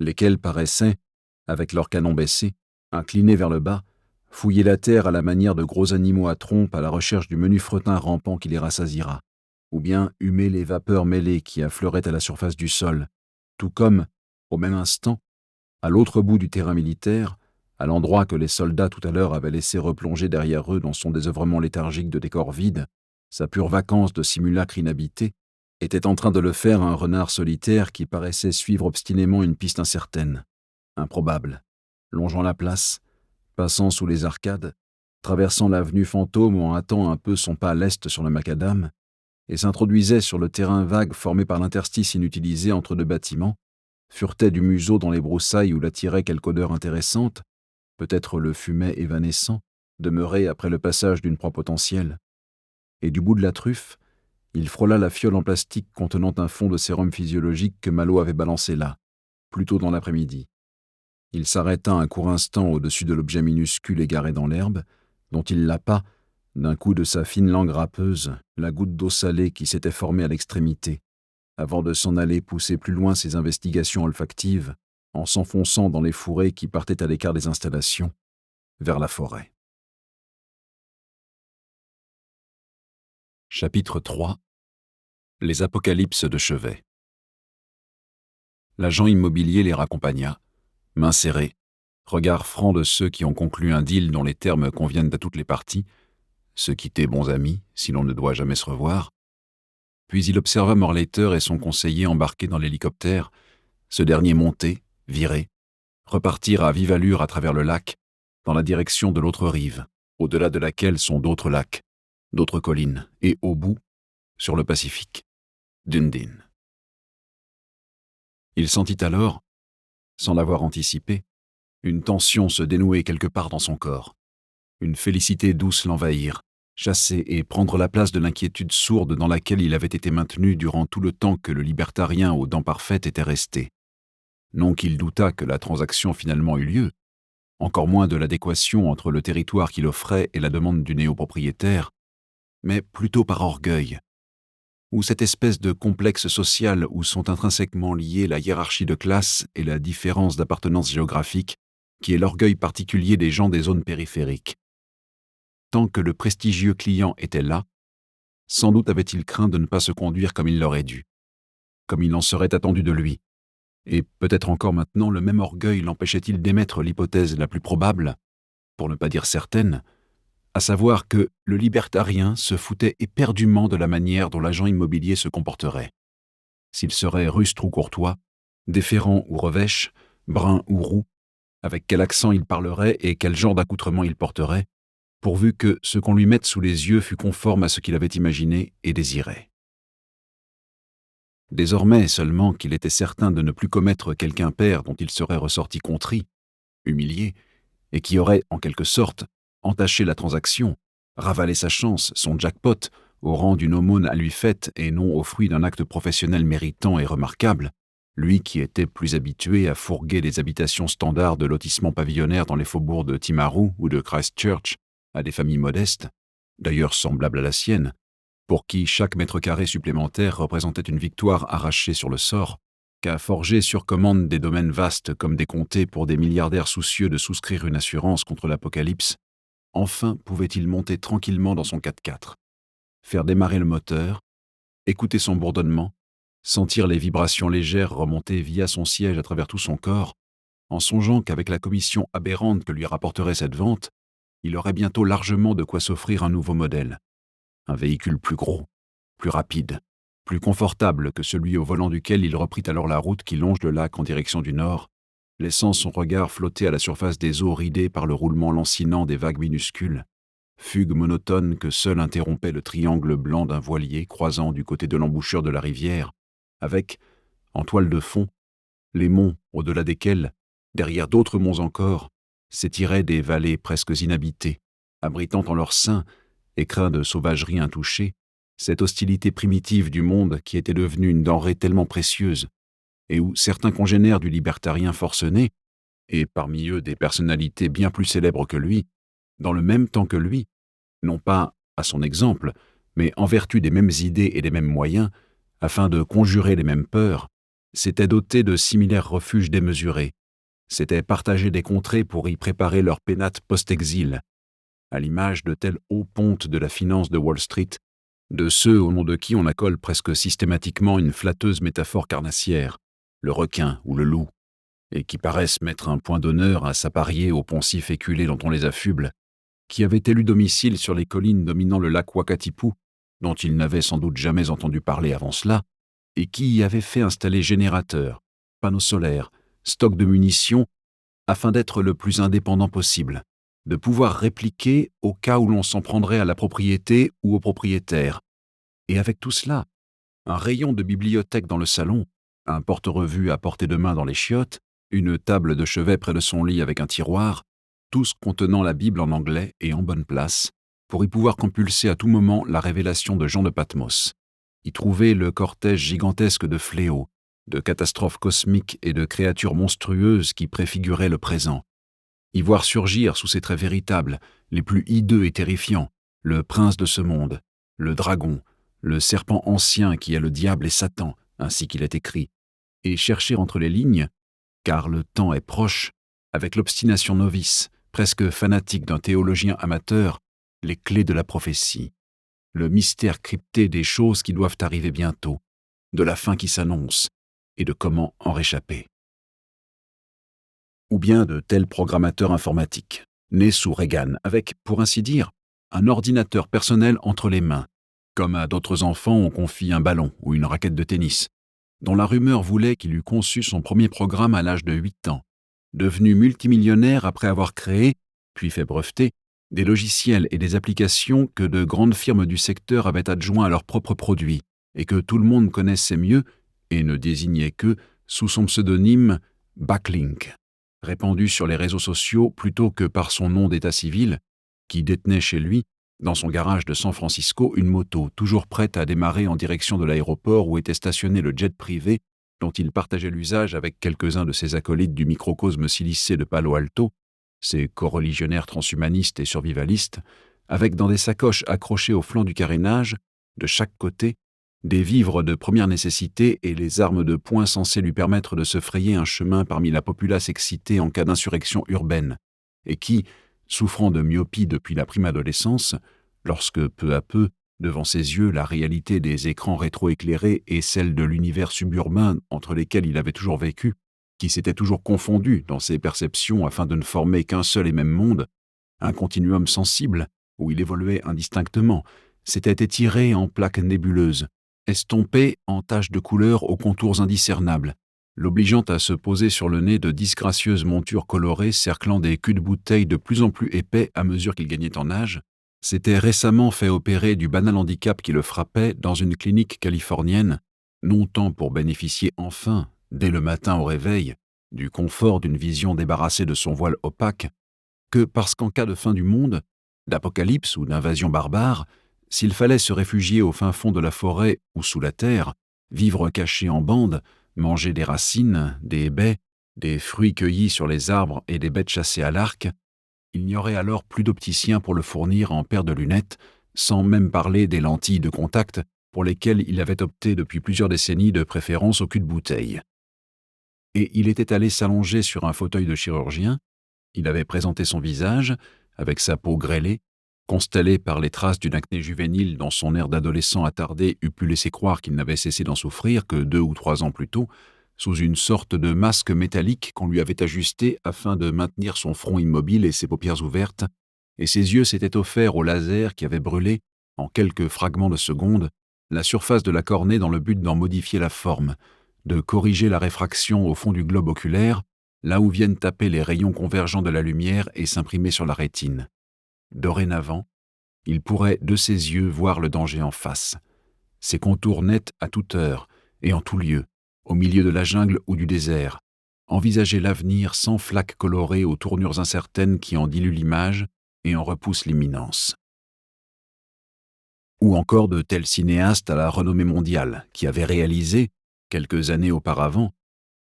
lesquels paraissaient, avec leurs canons baissés, inclinés vers le bas, fouiller la terre à la manière de gros animaux à trompe à la recherche du menu fretin rampant qui les rassasiera, ou bien humer les vapeurs mêlées qui affleuraient à la surface du sol, tout comme, au même instant, à l'autre bout du terrain militaire, à l'endroit que les soldats tout à l'heure avaient laissé replonger derrière eux dans son désœuvrement léthargique de décor vide, sa pure vacance de simulacre inhabité, était en train de le faire un renard solitaire qui paraissait suivre obstinément une piste incertaine, improbable, longeant la place, passant sous les arcades, traversant l'avenue fantôme en hâtant un peu son pas à l'est sur le macadam, et s'introduisait sur le terrain vague formé par l'interstice inutilisé entre 2 bâtiments, furetait du museau dans les broussailles où l'attirait quelque odeur intéressante, peut-être le fumet évanescent, demeuré après le passage d'une proie potentielle. Et du bout de la truffe, il frôla la fiole en plastique contenant un fond de sérum physiologique que Malo avait balancé là, plus tôt dans l'après-midi. Il s'arrêta un court instant au-dessus de l'objet minuscule égaré dans l'herbe, dont il lapa, d'un coup de sa fine langue râpeuse, la goutte d'eau salée qui s'était formée à l'extrémité, avant de s'en aller pousser plus loin ses investigations olfactives, en s'enfonçant dans les fourrés qui partaient à l'écart des installations, vers la forêt. Chapitre 3. Les apocalypses de chevet. L'agent immobilier les raccompagna, main serrée, regard franc de ceux qui ont conclu un deal dont les termes conviennent à toutes les parties, se quitter bons amis, si l'on ne doit jamais se revoir. Puis il observa Morlater et son conseiller embarqués dans l'hélicoptère, ce dernier monter, virer, repartir à vive allure à travers le lac, dans la direction de l'autre rive, au-delà de laquelle sont d'autres lacs, d'autres collines, et au bout, sur le Pacifique, Dundee. Il sentit alors, sans l'avoir anticipé, une tension se dénouer quelque part dans son corps, une félicité douce l'envahir, chasser et prendre la place de l'inquiétude sourde dans laquelle il avait été maintenu durant tout le temps que le libertarien aux dents parfaites était resté. Non qu'il doutât que la transaction finalement eût lieu, encore moins de l'adéquation entre le territoire qu'il offrait et la demande du néopropriétaire, mais plutôt par orgueil, ou cette espèce de complexe social où sont intrinsèquement liées la hiérarchie de classe et la différence d'appartenance géographique, qui est l'orgueil particulier des gens des zones périphériques. Tant que le prestigieux client était là, sans doute avait-il craint de ne pas se conduire comme il l'aurait dû, comme il en serait attendu de lui, et peut-être encore maintenant le même orgueil l'empêchait-il d'émettre l'hypothèse la plus probable, pour ne pas dire certaine, à savoir que le libertarien se foutait éperdument de la manière dont l'agent immobilier se comporterait. S'il serait rustre ou courtois, déférent ou revêche, brun ou roux, avec quel accent il parlerait et quel genre d'accoutrement il porterait, pourvu que ce qu'on lui mette sous les yeux fût conforme à ce qu'il avait imaginé et désiré. Désormais seulement qu'il était certain de ne plus commettre quelque impair dont il serait ressorti contrit, humilié, et qui aurait, en quelque sorte, entaché la transaction, ravalé sa chance, son jackpot, au rang d'une aumône à lui faite et non au fruit d'un acte professionnel méritant et remarquable, lui qui était plus habitué à fourguer les habitations standards de lotissements pavillonnaires dans les faubourgs de Timaru ou de Christchurch à des familles modestes, d'ailleurs semblables à la sienne, pour qui chaque mètre carré supplémentaire représentait une victoire arrachée sur le sort, qu'à forger sur commande des domaines vastes comme des comtés pour des milliardaires soucieux de souscrire une assurance contre l'apocalypse, enfin pouvait-il monter tranquillement dans son 4x4, faire démarrer le moteur, écouter son bourdonnement, sentir les vibrations légères remonter via son siège à travers tout son corps, en songeant qu'avec la commission aberrante que lui rapporterait cette vente, il aurait bientôt largement de quoi s'offrir un nouveau modèle. Un véhicule plus gros, plus rapide, plus confortable que celui au volant duquel il reprit alors la route qui longe le lac en direction du nord, laissant son regard flotter à la surface des eaux ridées par le roulement lancinant des vagues minuscules, fugue monotone que seul interrompait le triangle blanc d'un voilier croisant du côté de l'embouchure de la rivière, avec, en toile de fond, les monts au-delà desquels, derrière d'autres monts encore, s'étiraient des vallées presque inhabitées, abritant en leur sein, écrin de sauvagerie intouchée, cette hostilité primitive du monde qui était devenue une denrée tellement précieuse, et où certains congénères du libertarien forcené, et parmi eux des personnalités bien plus célèbres que lui, dans le même temps que lui, non pas à son exemple, mais en vertu des mêmes idées et des mêmes moyens, afin de conjurer les mêmes peurs, s'étaient dotés de similaires refuges démesurés, s'étaient partagés des contrées pour y préparer leur pénate post-exil, à l'image de tels hauts pontes de la finance de Wall Street, de ceux au nom de qui on accole presque systématiquement une flatteuse métaphore carnassière, le requin ou le loup, et qui paraissent mettre un point d'honneur à s'apparier au poncif éculé dont on les affuble, qui avaient élu domicile sur les collines dominant le lac Wakatipu, dont ils n'avaient sans doute jamais entendu parler avant cela, et qui y avaient fait installer générateurs, panneaux solaires, stocks de munitions, afin d'être le plus indépendant possible, de pouvoir répliquer au cas où l'on s'en prendrait à la propriété ou au propriétaire. Et avec tout cela, un rayon de bibliothèque dans le salon, un porte-revue à portée de main dans les chiottes, une table de chevet près de son lit avec un tiroir, tous contenant la Bible en anglais et en bonne place, pour y pouvoir compulser à tout moment la révélation de Jean de Patmos, y trouver le cortège gigantesque de fléaux, de catastrophes cosmiques et de créatures monstrueuses qui préfiguraient le présent, y voir surgir sous ses traits véritables, les plus hideux et terrifiants, le prince de ce monde, le dragon, le serpent ancien qui est le diable et Satan, ainsi qu'il est écrit, et chercher entre les lignes, car le temps est proche, avec l'obstination novice, presque fanatique d'un théologien amateur, les clés de la prophétie, le mystère crypté des choses qui doivent arriver bientôt, de la fin qui s'annonce, et de comment en réchapper. Ou bien de tels programmateurs informatiques, nés sous Reagan, avec, pour ainsi dire, un ordinateur personnel entre les mains, comme à d'autres enfants on confie un ballon ou une raquette de tennis, dont la rumeur voulait qu'il eût conçu son premier programme à l'âge de 8 ans, devenu multimillionnaire après avoir créé, puis fait breveter, des logiciels et des applications que de grandes firmes du secteur avaient adjoints à leurs propres produits, et que tout le monde connaissait mieux, et ne désignait que, sous son pseudonyme Backlink, répandu sur les réseaux sociaux plutôt que par son nom d'état civil, qui détenait chez lui, dans son garage de San Francisco, une moto toujours prête à démarrer en direction de l'aéroport où était stationné le jet privé dont il partageait l'usage avec quelques-uns de ses acolytes du microcosme silicé de Palo Alto, ses coreligionnaires transhumanistes et survivalistes, avec dans des sacoches accrochées au flanc du carénage, de chaque côté, des vivres de première nécessité et les armes de poing censées lui permettre de se frayer un chemin parmi la populace excitée en cas d'insurrection urbaine, et qui, souffrant de myopie depuis la prime adolescence, lorsque, peu à peu, devant ses yeux, la réalité des écrans rétroéclairés et celle de l'univers suburbain entre lesquels il avait toujours vécu, qui s'était toujours confondu dans ses perceptions afin de ne former qu'un seul et même monde, un continuum sensible où il évoluait indistinctement, s'était étiré en plaques nébuleuses, estompé en taches de couleur aux contours indiscernables, l'obligeant à se poser sur le nez de disgracieuses montures colorées cerclant des culs de bouteille de plus en plus épais à mesure qu'il gagnait en âge, s'était récemment fait opérer du banal handicap qui le frappait dans une clinique californienne, non tant pour bénéficier enfin, dès le matin au réveil, du confort d'une vision débarrassée de son voile opaque, que parce qu'en cas de fin du monde, d'apocalypse ou d'invasion barbare, s'il fallait se réfugier au fin fond de la forêt ou sous la terre, vivre caché en bande, manger des racines, des baies, des fruits cueillis sur les arbres et des bêtes chassées à l'arc, il n'y aurait alors plus d'opticien pour le fournir en paires de lunettes, sans même parler des lentilles de contact pour lesquelles il avait opté depuis plusieurs décennies de préférence au cul de bouteille. Et il était allé s'allonger sur un fauteuil de chirurgien, il avait présenté son visage, avec sa peau grêlée, constellée par les traces d'une acné juvénile dont son air d'adolescent attardé eût pu laisser croire qu'il n'avait cessé d'en souffrir que 2 ou 3 ans plus tôt, sous une sorte de masque métallique qu'on lui avait ajusté afin de maintenir son front immobile et ses paupières ouvertes, et ses yeux s'étaient offerts au laser qui avait brûlé, en quelques fragments de seconde, la surface de la cornée dans le but d'en modifier la forme, de corriger la réfraction au fond du globe oculaire, là où viennent taper les rayons convergents de la lumière et s'imprimer sur la rétine. Dorénavant, il pourrait de ses yeux voir le danger en face, ses contours nets à toute heure et en tout lieu, au milieu de la jungle ou du désert, envisager l'avenir sans flaques colorées aux tournures incertaines qui en diluent l'image et en repoussent l'imminence. Ou encore de tels cinéastes à la renommée mondiale qui avaient réalisé, quelques années auparavant,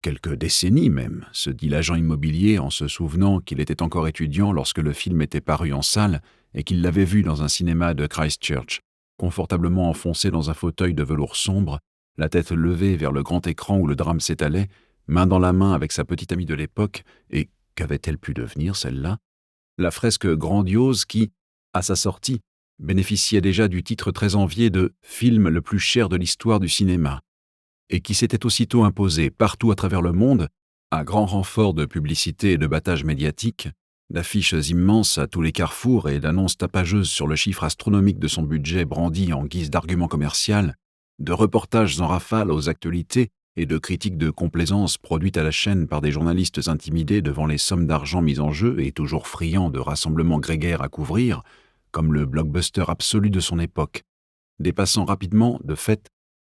quelques décennies même, se dit l'agent immobilier en se souvenant qu'il était encore étudiant lorsque le film était paru en salle et qu'il l'avait vu dans un cinéma de Christchurch, confortablement enfoncé dans un fauteuil de velours sombre, la tête levée vers le grand écran où le drame s'étalait, main dans la main avec sa petite amie de l'époque, et qu'avait-elle pu devenir, celle-là? La fresque grandiose qui, à sa sortie, bénéficiait déjà du titre très envié de « film le plus cher de l'histoire du cinéma », et qui s'était aussitôt imposé partout à travers le monde, à grand renfort de publicité et de battage médiatique, d'affiches immenses à tous les carrefours et d'annonces tapageuses sur le chiffre astronomique de son budget brandi en guise d'argument commercial, de reportages en rafale aux actualités et de critiques de complaisance produites à la chaîne par des journalistes intimidés devant les sommes d'argent mises en jeu et toujours friands de rassemblements grégaires à couvrir, comme le blockbuster absolu de son époque, dépassant rapidement, de fait,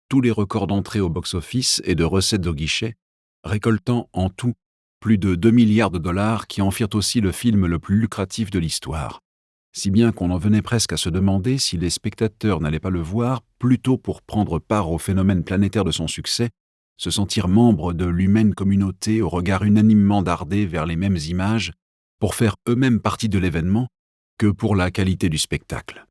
tous les records d'entrées au box-office et de recettes au guichet, récoltant en tout plus de 2 milliards de dollars qui en firent aussi le film le plus lucratif de l'histoire. Si bien qu'on en venait presque à se demander si les spectateurs n'allaient pas le voir plutôt pour prendre part au phénomène planétaire de son succès, se sentir membre de l'humaine communauté au regard unanimement dardé vers les mêmes images, pour faire eux-mêmes partie de l'événement, que pour la qualité du spectacle.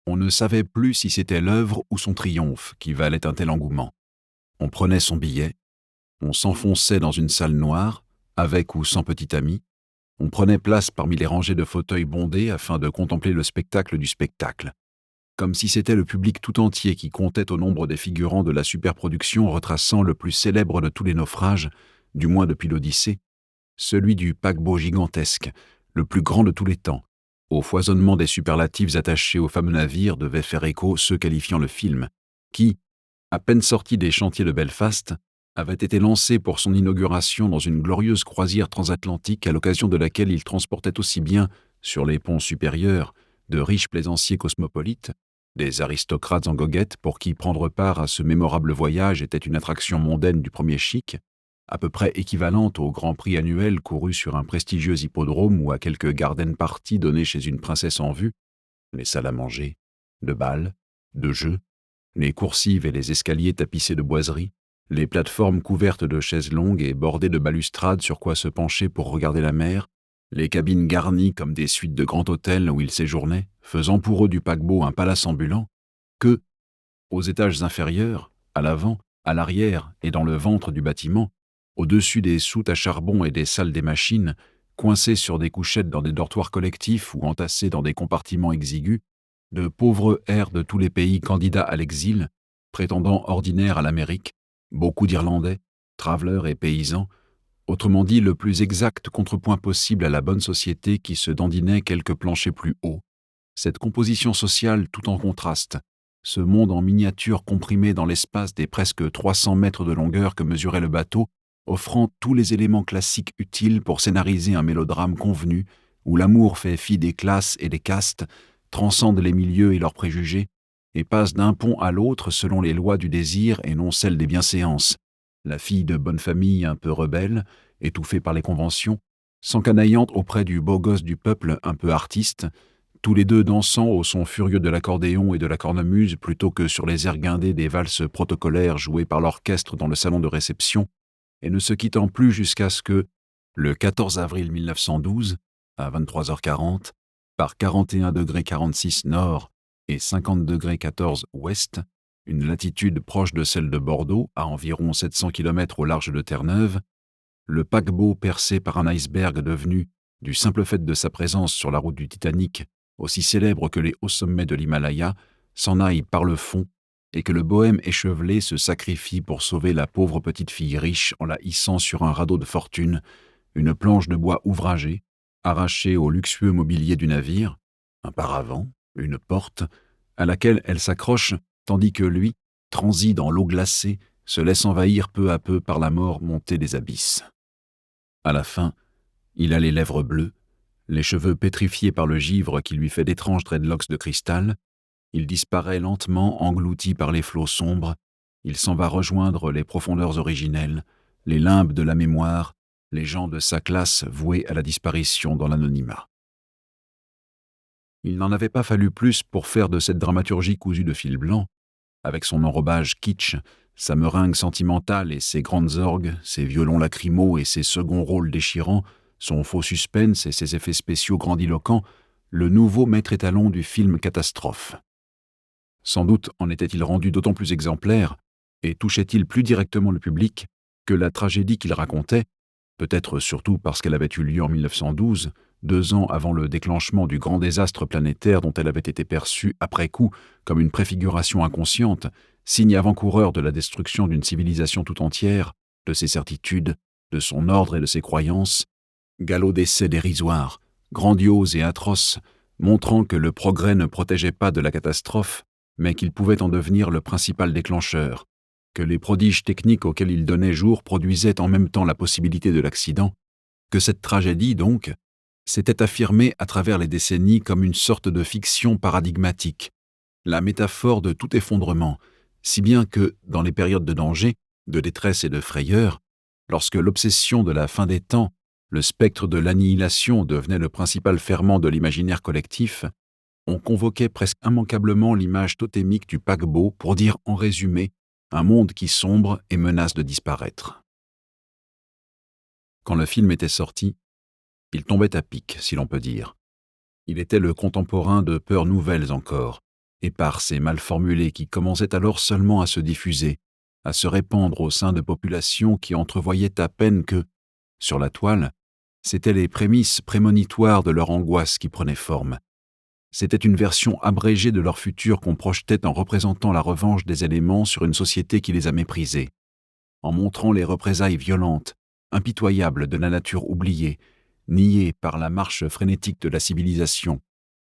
On ne savait plus si c'était l'œuvre ou son triomphe qui valait un tel engouement. On prenait son billet, on s'enfonçait dans une salle noire, avec ou sans petit ami, on prenait place parmi les rangées de fauteuils bondés afin de contempler le spectacle du spectacle, comme si c'était le public tout entier qui comptait au nombre des figurants de la superproduction retraçant le plus célèbre de tous les naufrages, du moins depuis l'Odyssée, celui du paquebot gigantesque, le plus grand de tous les temps. Au foisonnement des superlatifs attachés au fameux navire devaient faire écho ceux qualifiant le film, qui, à peine sorti des chantiers de Belfast, avait été lancé pour son inauguration dans une glorieuse croisière transatlantique à l'occasion de laquelle il transportait aussi bien, sur les ponts supérieurs, de riches plaisanciers cosmopolites, des aristocrates en goguette pour qui prendre part à ce mémorable voyage était une attraction mondaine du premier chic, à peu près équivalente au Grand Prix annuel couru sur un prestigieux hippodrome ou à quelques garden parties données chez une princesse en vue, les salles à manger, de bal, de jeux, les coursives et les escaliers tapissés de boiseries, les plateformes couvertes de chaises longues et bordées de balustrades sur quoi se pencher pour regarder la mer, les cabines garnies comme des suites de grands hôtels où ils séjournaient, faisant pour eux du paquebot un palace ambulant, que, aux étages inférieurs, à l'avant, à l'arrière et dans le ventre du bâtiment, au-dessus des soutes à charbon et des salles des machines, coincés sur des couchettes dans des dortoirs collectifs ou entassés dans des compartiments exigus, de pauvres airs de tous les pays candidats à l'exil, prétendant ordinaires à l'Amérique, beaucoup d'Irlandais, travelers et paysans, autrement dit le plus exact contrepoint possible à la bonne société qui se dandinait quelques planchers plus hauts, cette composition sociale tout en contraste, ce monde en miniature comprimé dans l'espace des presque 300 mètres de longueur que mesurait le bateau, offrant tous les éléments classiques utiles pour scénariser un mélodrame convenu, où l'amour fait fi des classes et des castes, transcende les milieux et leurs préjugés, et passe d'un pont à l'autre selon les lois du désir et non celles des bienséances. La fille de bonne famille un peu rebelle, étouffée par les conventions, s'encanaillant auprès du beau gosse du peuple un peu artiste, tous les deux dansant au son furieux de l'accordéon et de la cornemuse plutôt que sur les airs guindés des valses protocolaires jouées par l'orchestre dans le salon de réception, et ne se quittant plus jusqu'à ce que, le 14 avril 1912, à 23h40, par 41°46 nord et 50°14 ouest, une latitude proche de celle de Bordeaux, à environ 700 km au large de Terre-Neuve, le paquebot percé par un iceberg devenu, du simple fait de sa présence sur la route du Titanic, aussi célèbre que les hauts sommets de l'Himalaya, s'en aille par le fond, et que le bohème échevelé se sacrifie pour sauver la pauvre petite fille riche en la hissant sur un radeau de fortune, une planche de bois ouvragée, arrachée au luxueux mobilier du navire, un paravent, une porte, à laquelle elle s'accroche, tandis que lui, transi dans l'eau glacée, se laisse envahir peu à peu par la mort montée des abysses. À la fin, il a les lèvres bleues, les cheveux pétrifiés par le givre qui lui fait d'étranges dreadlocks de cristal. Il disparaît lentement, englouti par les flots sombres. Il s'en va rejoindre les profondeurs originelles, les limbes de la mémoire, les gens de sa classe voués à la disparition dans l'anonymat. Il n'en avait pas fallu plus pour faire de cette dramaturgie cousue de fil blanc, avec son enrobage kitsch, sa meringue sentimentale et ses grandes orgues, ses violons lacrymaux et ses seconds rôles déchirants, son faux suspense et ses effets spéciaux grandiloquents, le nouveau maître étalon du film catastrophe. Sans doute en était-il rendu d'autant plus exemplaire, et touchait-il plus directement le public, que la tragédie qu'il racontait, peut-être surtout parce qu'elle avait eu lieu en 1912, 2 ans avant le déclenchement du grand désastre planétaire dont elle avait été perçue après coup comme une préfiguration inconsciente, signe avant-coureur de la destruction d'une civilisation tout entière, de ses certitudes, de son ordre et de ses croyances, galop d'essai dérisoire, grandiose et atroce, montrant que le progrès ne protégeait pas de la catastrophe, mais qu'il pouvait en devenir le principal déclencheur, que les prodiges techniques auxquels il donnait jour produisaient en même temps la possibilité de l'accident, que cette tragédie, donc, s'était affirmée à travers les décennies comme une sorte de fiction paradigmatique, la métaphore de tout effondrement, si bien que, dans les périodes de danger, de détresse et de frayeur, lorsque l'obsession de la fin des temps, le spectre de l'annihilation devenait le principal ferment de l'imaginaire collectif, on convoquait presque immanquablement l'image totémique du paquebot pour dire en résumé un monde qui sombre et menace de disparaître. Quand le film était sorti, il tombait à pic, si l'on peut dire. Il était le contemporain de peurs nouvelles encore, éparses et mal formulées qui commençaient alors seulement à se diffuser, à se répandre au sein de populations qui entrevoyaient à peine que, sur la toile, c'étaient les prémices prémonitoires de leur angoisse qui prenaient forme. C'était une version abrégée de leur futur qu'on projetait en représentant la revanche des éléments sur une société qui les a méprisés, en montrant les représailles violentes, impitoyables de la nature oubliée, niée par la marche frénétique de la civilisation,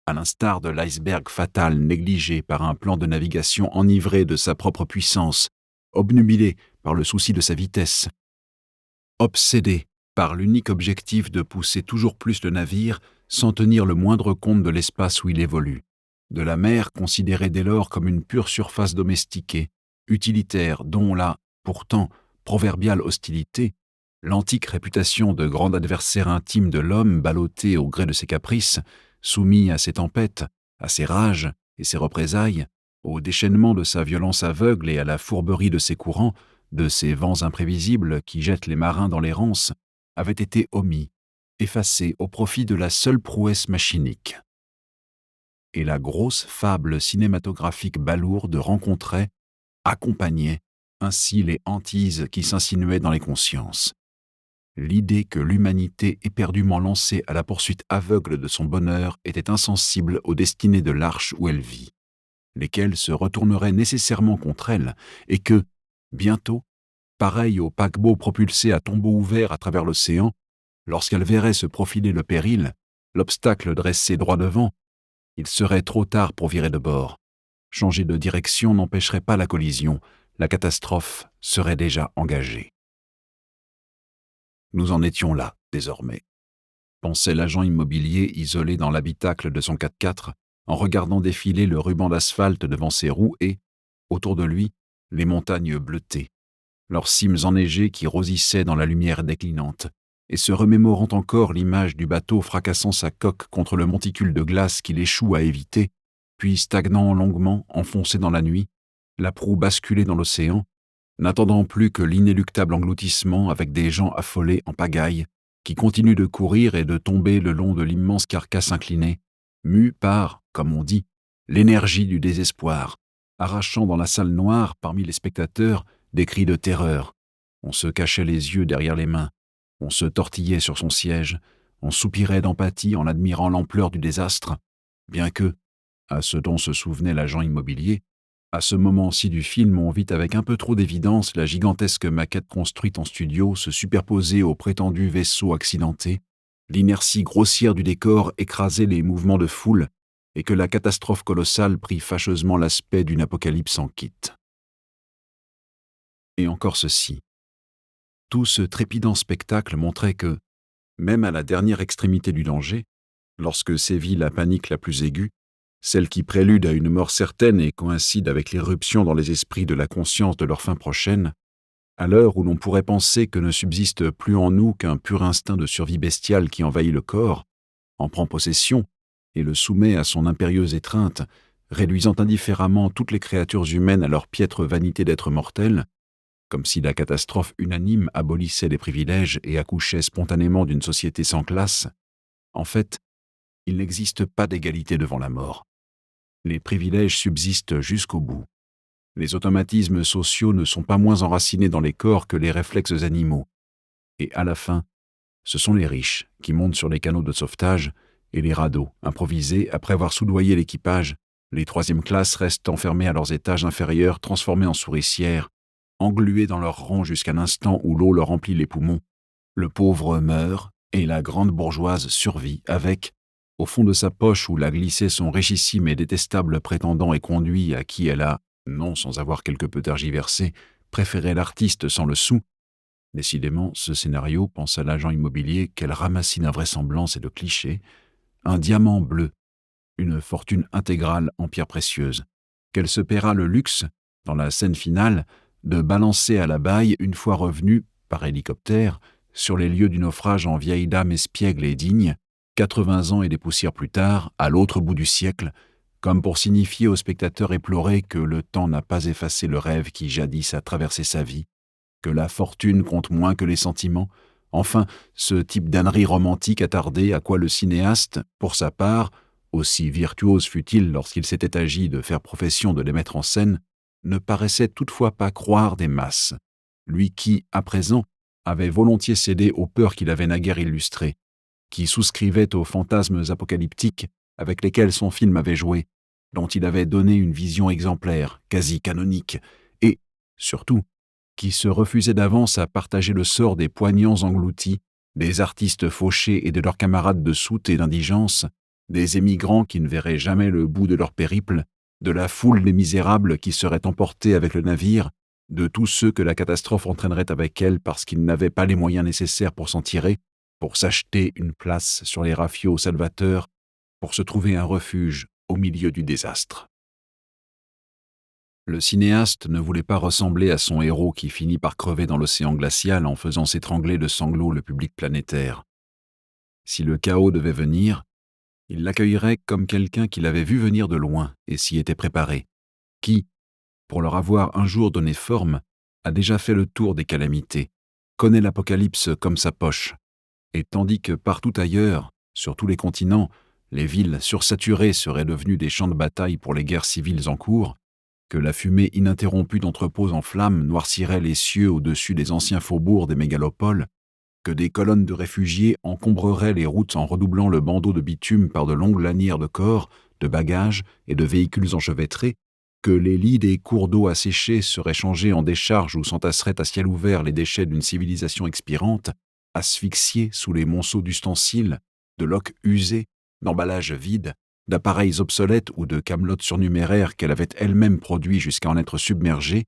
à l'instar de l'iceberg fatal négligé par un plan de navigation enivré de sa propre puissance, obnubilé par le souci de sa vitesse, obsédé par l'unique objectif de pousser toujours plus le navire sans tenir le moindre compte de l'espace où il évolue, de la mer considérée dès lors comme une pure surface domestiquée, utilitaire dont la, pourtant, proverbiale hostilité, l'antique réputation de grand adversaire intime de l'homme ballotté au gré de ses caprices, soumis à ses tempêtes, à ses rages et ses représailles, au déchaînement de sa violence aveugle et à la fourberie de ses courants, de ces vents imprévisibles qui jettent les marins dans l'errance, avait été omis, effacé au profit de la seule prouesse machinique. Et la grosse fable cinématographique balourde rencontrait, accompagnait, ainsi les hantises qui s'insinuaient dans les consciences. L'idée que l'humanité éperdument lancée à la poursuite aveugle de son bonheur était insensible aux destinées de l'arche où elle vit, lesquelles se retourneraient nécessairement contre elle, et que, bientôt, pareille au paquebot propulsé à tombeau ouvert à travers l'océan, lorsqu'elle verrait se profiler le péril, l'obstacle dressé droit devant, il serait trop tard pour virer de bord. Changer de direction n'empêcherait pas la collision, la catastrophe serait déjà engagée. Nous en étions là, désormais, pensait l'agent immobilier isolé dans l'habitacle de son 4x4, en regardant défiler le ruban d'asphalte devant ses roues et, autour de lui, les montagnes bleutées, leurs cimes enneigées qui rosissaient dans la lumière déclinante, et se remémorant encore l'image du bateau fracassant sa coque contre le monticule de glace qu'il échoue à éviter, puis stagnant longuement, enfoncé dans la nuit, la proue basculée dans l'océan, n'attendant plus que l'inéluctable engloutissement avec des gens affolés en pagaille, qui continuent de courir et de tomber le long de l'immense carcasse inclinée, mus par, comme on dit, l'énergie du désespoir, arrachant dans la salle noire, parmi les spectateurs, des cris de terreur. On se cachait les yeux derrière les mains, on se tortillait sur son siège, on soupirait d'empathie en admirant l'ampleur du désastre, bien que, à ce dont se souvenait l'agent immobilier, à ce moment-ci du film, on vit avec un peu trop d'évidence la gigantesque maquette construite en studio se superposer au prétendu vaisseau accidenté, l'inertie grossière du décor écrasait les mouvements de foule et que la catastrophe colossale prit fâcheusement l'aspect d'une apocalypse en kit. Et encore ceci. Tout ce trépidant spectacle montrait que, même à la dernière extrémité du danger, lorsque sévit la panique la plus aiguë, celle qui prélude à une mort certaine et coïncide avec l'irruption dans les esprits de la conscience de leur fin prochaine, à l'heure où l'on pourrait penser que ne subsiste plus en nous qu'un pur instinct de survie bestiale qui envahit le corps, en prend possession et le soumet à son impérieuse étreinte, réduisant indifféremment toutes les créatures humaines à leur piètre vanité d'être mortelles, comme si la catastrophe unanime abolissait les privilèges et accouchait spontanément d'une société sans classe, en fait, il n'existe pas d'égalité devant la mort. Les privilèges subsistent jusqu'au bout. Les automatismes sociaux ne sont pas moins enracinés dans les corps que les réflexes animaux. Et à la fin, ce sont les riches qui montent sur les canaux de sauvetage et les radeaux, improvisés après avoir soudoyé l'équipage, les troisième classes restent enfermés à leurs étages inférieurs transformés en souricières, englués dans leur rang jusqu'à l'instant où l'eau leur remplit les poumons. Le pauvre meurt et la grande bourgeoise survit avec, au fond de sa poche où l'a glissé son richissime et détestable prétendant et conduit à qui elle a, non sans avoir quelque peu tergiversé, préféré l'artiste sans le sou. Décidément, ce scénario, pensa l'agent immobilier, quelle ramassis d'invraisemblances et de clichés, un diamant bleu, une fortune intégrale en pierres précieuses, qu'elle se paiera le luxe, dans la scène finale, de balancer à la baille une fois revenue, par hélicoptère, sur les lieux du naufrage en vieille dame espiègle et digne, 80 ans et des poussières plus tard, à l'autre bout du siècle, comme pour signifier au spectateur éploré que le temps n'a pas effacé le rêve qui jadis a traversé sa vie, que la fortune compte moins que les sentiments, enfin, ce type d'ânerie romantique attardée à quoi le cinéaste, pour sa part, aussi virtuose fut-il lorsqu'il s'était agi de faire profession de les mettre en scène, ne paraissait toutefois pas croire des masses, lui qui, à présent, avait volontiers cédé aux peurs qu'il avait naguère illustrées, qui souscrivait aux fantasmes apocalyptiques avec lesquels son film avait joué, dont il avait donné une vision exemplaire, quasi canonique, et, surtout, qui se refusait d'avance à partager le sort des poignants engloutis, des artistes fauchés et de leurs camarades de soute et d'indigence, des émigrants qui ne verraient jamais le bout de leur périple, de la foule des misérables qui seraient emportés avec le navire, de tous ceux que la catastrophe entraînerait avec elle parce qu'ils n'avaient pas les moyens nécessaires pour s'en tirer, pour s'acheter une place sur les rafiaux salvateurs, pour se trouver un refuge au milieu du désastre. Le cinéaste ne voulait pas ressembler à son héros qui finit par crever dans l'océan glacial en faisant s'étrangler de sanglots le public planétaire. Si le chaos devait venir, il l'accueillerait comme quelqu'un qui l'avait vu venir de loin et s'y était préparé, qui, pour leur avoir un jour donné forme, a déjà fait le tour des calamités, connaît l'apocalypse comme sa poche, et tandis que partout ailleurs, sur tous les continents, les villes sursaturées seraient devenues des champs de bataille pour les guerres civiles en cours, que la fumée ininterrompue d'entrepôts en flammes noircirait les cieux au-dessus des anciens faubourgs des mégalopoles, que des colonnes de réfugiés encombreraient les routes en redoublant le bandeau de bitume par de longues lanières de corps, de bagages et de véhicules enchevêtrés, que les lits des cours d'eau asséchés seraient changés en décharges où s'entasseraient à ciel ouvert les déchets d'une civilisation expirante, asphyxiés sous les monceaux d'ustensiles, de loques usées, d'emballages vides, d'appareils obsolètes ou de camelotes surnuméraires qu'elle avait elle-même produits jusqu'à en être submergée,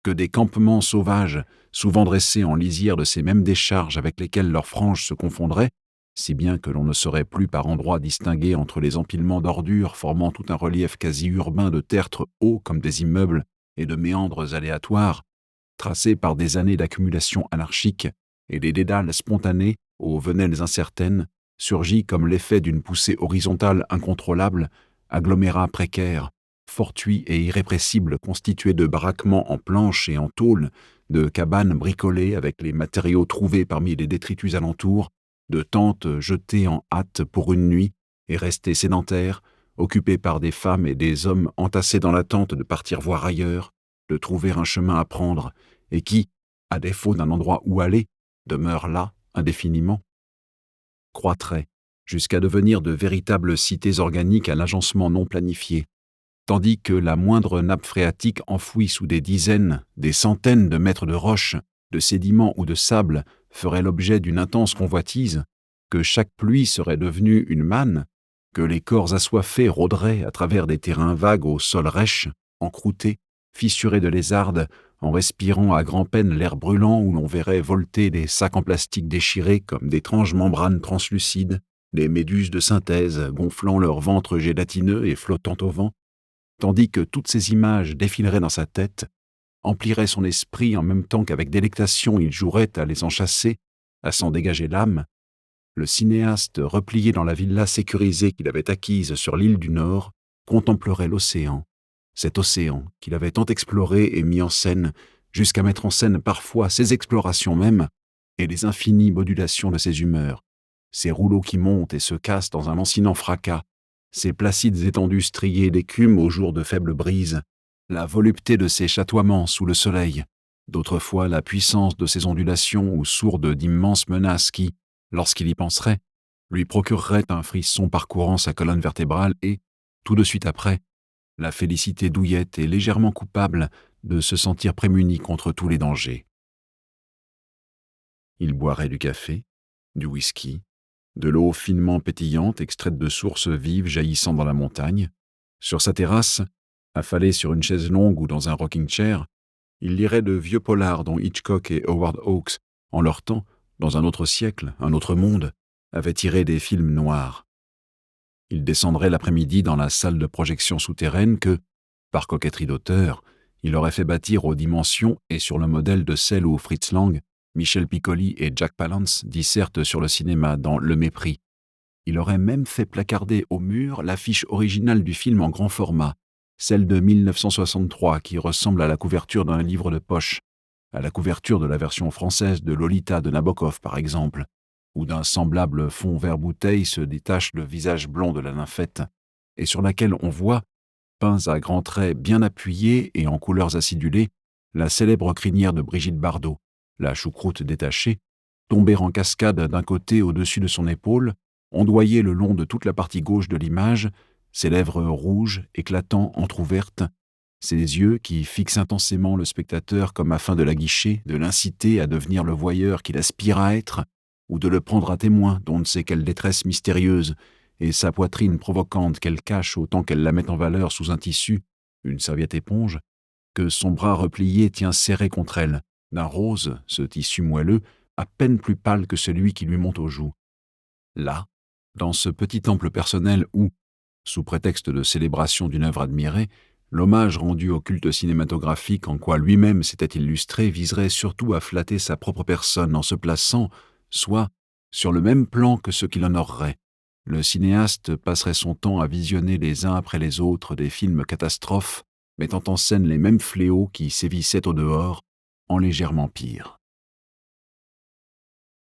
que des campements sauvages, souvent dressés en lisière de ces mêmes décharges avec lesquelles leurs franges se confondraient, si bien que l'on ne saurait plus par endroits distinguer entre les empilements d'ordures formant tout un relief quasi urbain de tertres hauts comme des immeubles et de méandres aléatoires, tracés par des années d'accumulation anarchique, et des dédales spontanés aux venelles incertaines, surgit comme l'effet d'une poussée horizontale incontrôlable, agglomérats précaires, fortuits et irrépressibles constitués de baraquements en planches et en tôles, de cabanes bricolées avec les matériaux trouvés parmi les détritus alentours, de tentes jetées en hâte pour une nuit et restées sédentaires, occupées par des femmes et des hommes entassés dans l'attente de partir voir ailleurs, de trouver un chemin à prendre, et qui, à défaut d'un endroit où aller, demeurent là indéfiniment, croîtraient jusqu'à devenir de véritables cités organiques à l'agencement non planifié, tandis que la moindre nappe phréatique enfouie sous des dizaines, des centaines de mètres de roches, de sédiments ou de sable ferait l'objet d'une intense convoitise, que chaque pluie serait devenue une manne, que les corps assoiffés rôderaient à travers des terrains vagues au sol rêche, encroutés, fissurés de lézardes, en respirant à grand-peine l'air brûlant où l'on verrait volter des sacs en plastique déchirés comme d'étranges membranes translucides, des méduses de synthèse gonflant leur ventre gélatineux et flottant au vent, tandis que toutes ces images défileraient dans sa tête, empliraient son esprit en même temps qu'avec délectation il jouerait à les enchasser, à s'en dégager l'âme, le cinéaste, replié dans la villa sécurisée qu'il avait acquise sur l'île du Nord, contemplerait l'océan, cet océan qu'il avait tant exploré et mis en scène, jusqu'à mettre en scène parfois ses explorations mêmes et les infinies modulations de ses humeurs, ces rouleaux qui montent et se cassent dans un lancinant fracas, ces placides étendues striées d'écume aux jours de faible brise, la volupté de ses chatoiements sous le soleil, d'autres fois la puissance de ses ondulations ou sourde d'immenses menaces qui, lorsqu'il y penserait, lui procurerait un frisson parcourant sa colonne vertébrale et, tout de suite après, la félicité douillette et légèrement coupable de se sentir prémuni contre tous les dangers. Il boirait du café, du whisky, de l'eau finement pétillante extraite de sources vives jaillissant dans la montagne. Sur sa terrasse, affalé sur une chaise longue ou dans un rocking-chair, il lirait de vieux polars dont Hitchcock et Howard Hawks, en leur temps, dans un autre siècle, un autre monde, avaient tiré des films noirs. Il descendrait l'après-midi dans la salle de projection souterraine que, Par coquetterie d'auteur, il aurait fait bâtir aux dimensions et sur le modèle de celles où Fritz Lang, Michel Piccoli et Jack Palance dissertent sur le cinéma dans Le Mépris. Il aurait même fait placarder au mur l'affiche originale du film en grand format, celle de 1963 qui ressemble à la couverture d'un livre de poche, à la couverture de la version française de Lolita de Nabokov par exemple, où d'un semblable fond vert bouteille se détache le visage blond de la nymphette, et sur laquelle on voit, peints à grands traits bien appuyés et en couleurs acidulées, la célèbre crinière de Brigitte Bardot, la choucroute détachée, tomber en cascade d'un côté au-dessus de son épaule, ondoyer le long de toute la partie gauche de l'image, ses lèvres rouges, éclatant, entr'ouvertes, ses yeux qui fixent intensément le spectateur comme afin de l'aguicher, de l'inciter à devenir le voyeur qu'il aspire à être, ou de le prendre à témoin d'on ne sait quelle détresse mystérieuse, et sa poitrine provocante qu'elle cache autant qu'elle la met en valeur sous un tissu, une serviette éponge, que son bras replié tient serré contre elle, d'un rose, ce tissu moelleux, à peine plus pâle que celui qui lui monte aux joues. Là, dans ce petit temple personnel où, sous prétexte de célébration d'une œuvre admirée, l'hommage rendu au culte cinématographique en quoi lui-même s'était illustré viserait surtout à flatter sa propre personne en se plaçant, soit sur le même plan que ceux qui l'honoreraient. Le cinéaste passerait son temps à visionner les uns après les autres des films catastrophes, mettant en scène les mêmes fléaux qui sévissaient au dehors, en légèrement pire.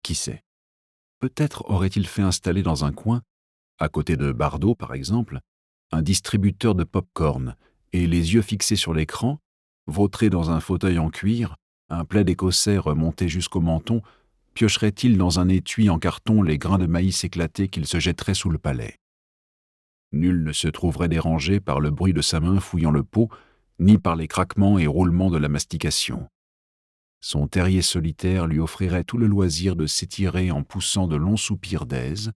Qui sait? Peut-être aurait-il fait installer dans un coin, à côté de Bardot par exemple, un distributeur de pop-corn, et les yeux fixés sur l'écran, vautré dans un fauteuil en cuir, un plaid écossais remonté jusqu'au menton, piocherait-il dans un étui en carton les grains de maïs éclatés qu'il se jetterait sous le palais. Nul ne se trouverait dérangé par le bruit de sa main fouillant le pot, ni par les craquements et roulements de la mastication. Son terrier solitaire lui offrirait tout le loisir de s'étirer en poussant de longs soupirs d'aise,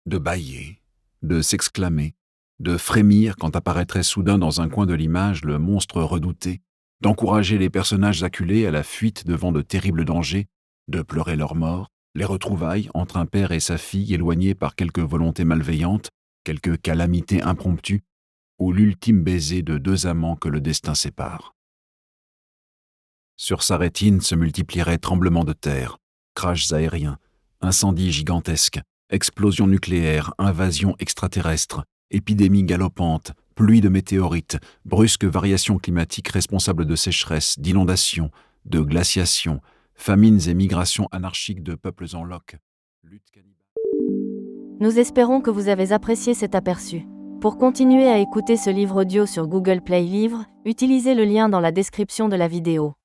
de bâiller, de s'exclamer, de frémir quand apparaîtrait soudain dans un coin de l'image le monstre redouté, d'encourager les personnages acculés à la fuite devant de terribles dangers, de pleurer leur mort, les retrouvailles entre un père et sa fille éloignés par quelque volonté malveillante, quelque calamité impromptue, ou l'ultime baiser de deux amants que le destin sépare. Sur sa rétine se multiplieraient tremblements de terre, crashs aériens, incendies gigantesques, explosions nucléaires, invasions extraterrestres, épidémies galopantes, pluies de météorites, brusques variations climatiques responsables de sécheresses, d'inondations, de glaciations, famines et migrations anarchiques de peuples en loques. Nous espérons que vous avez apprécié cet aperçu. Pour continuer à écouter ce livre audio sur Google Play Livres, utilisez le lien dans la description de la vidéo.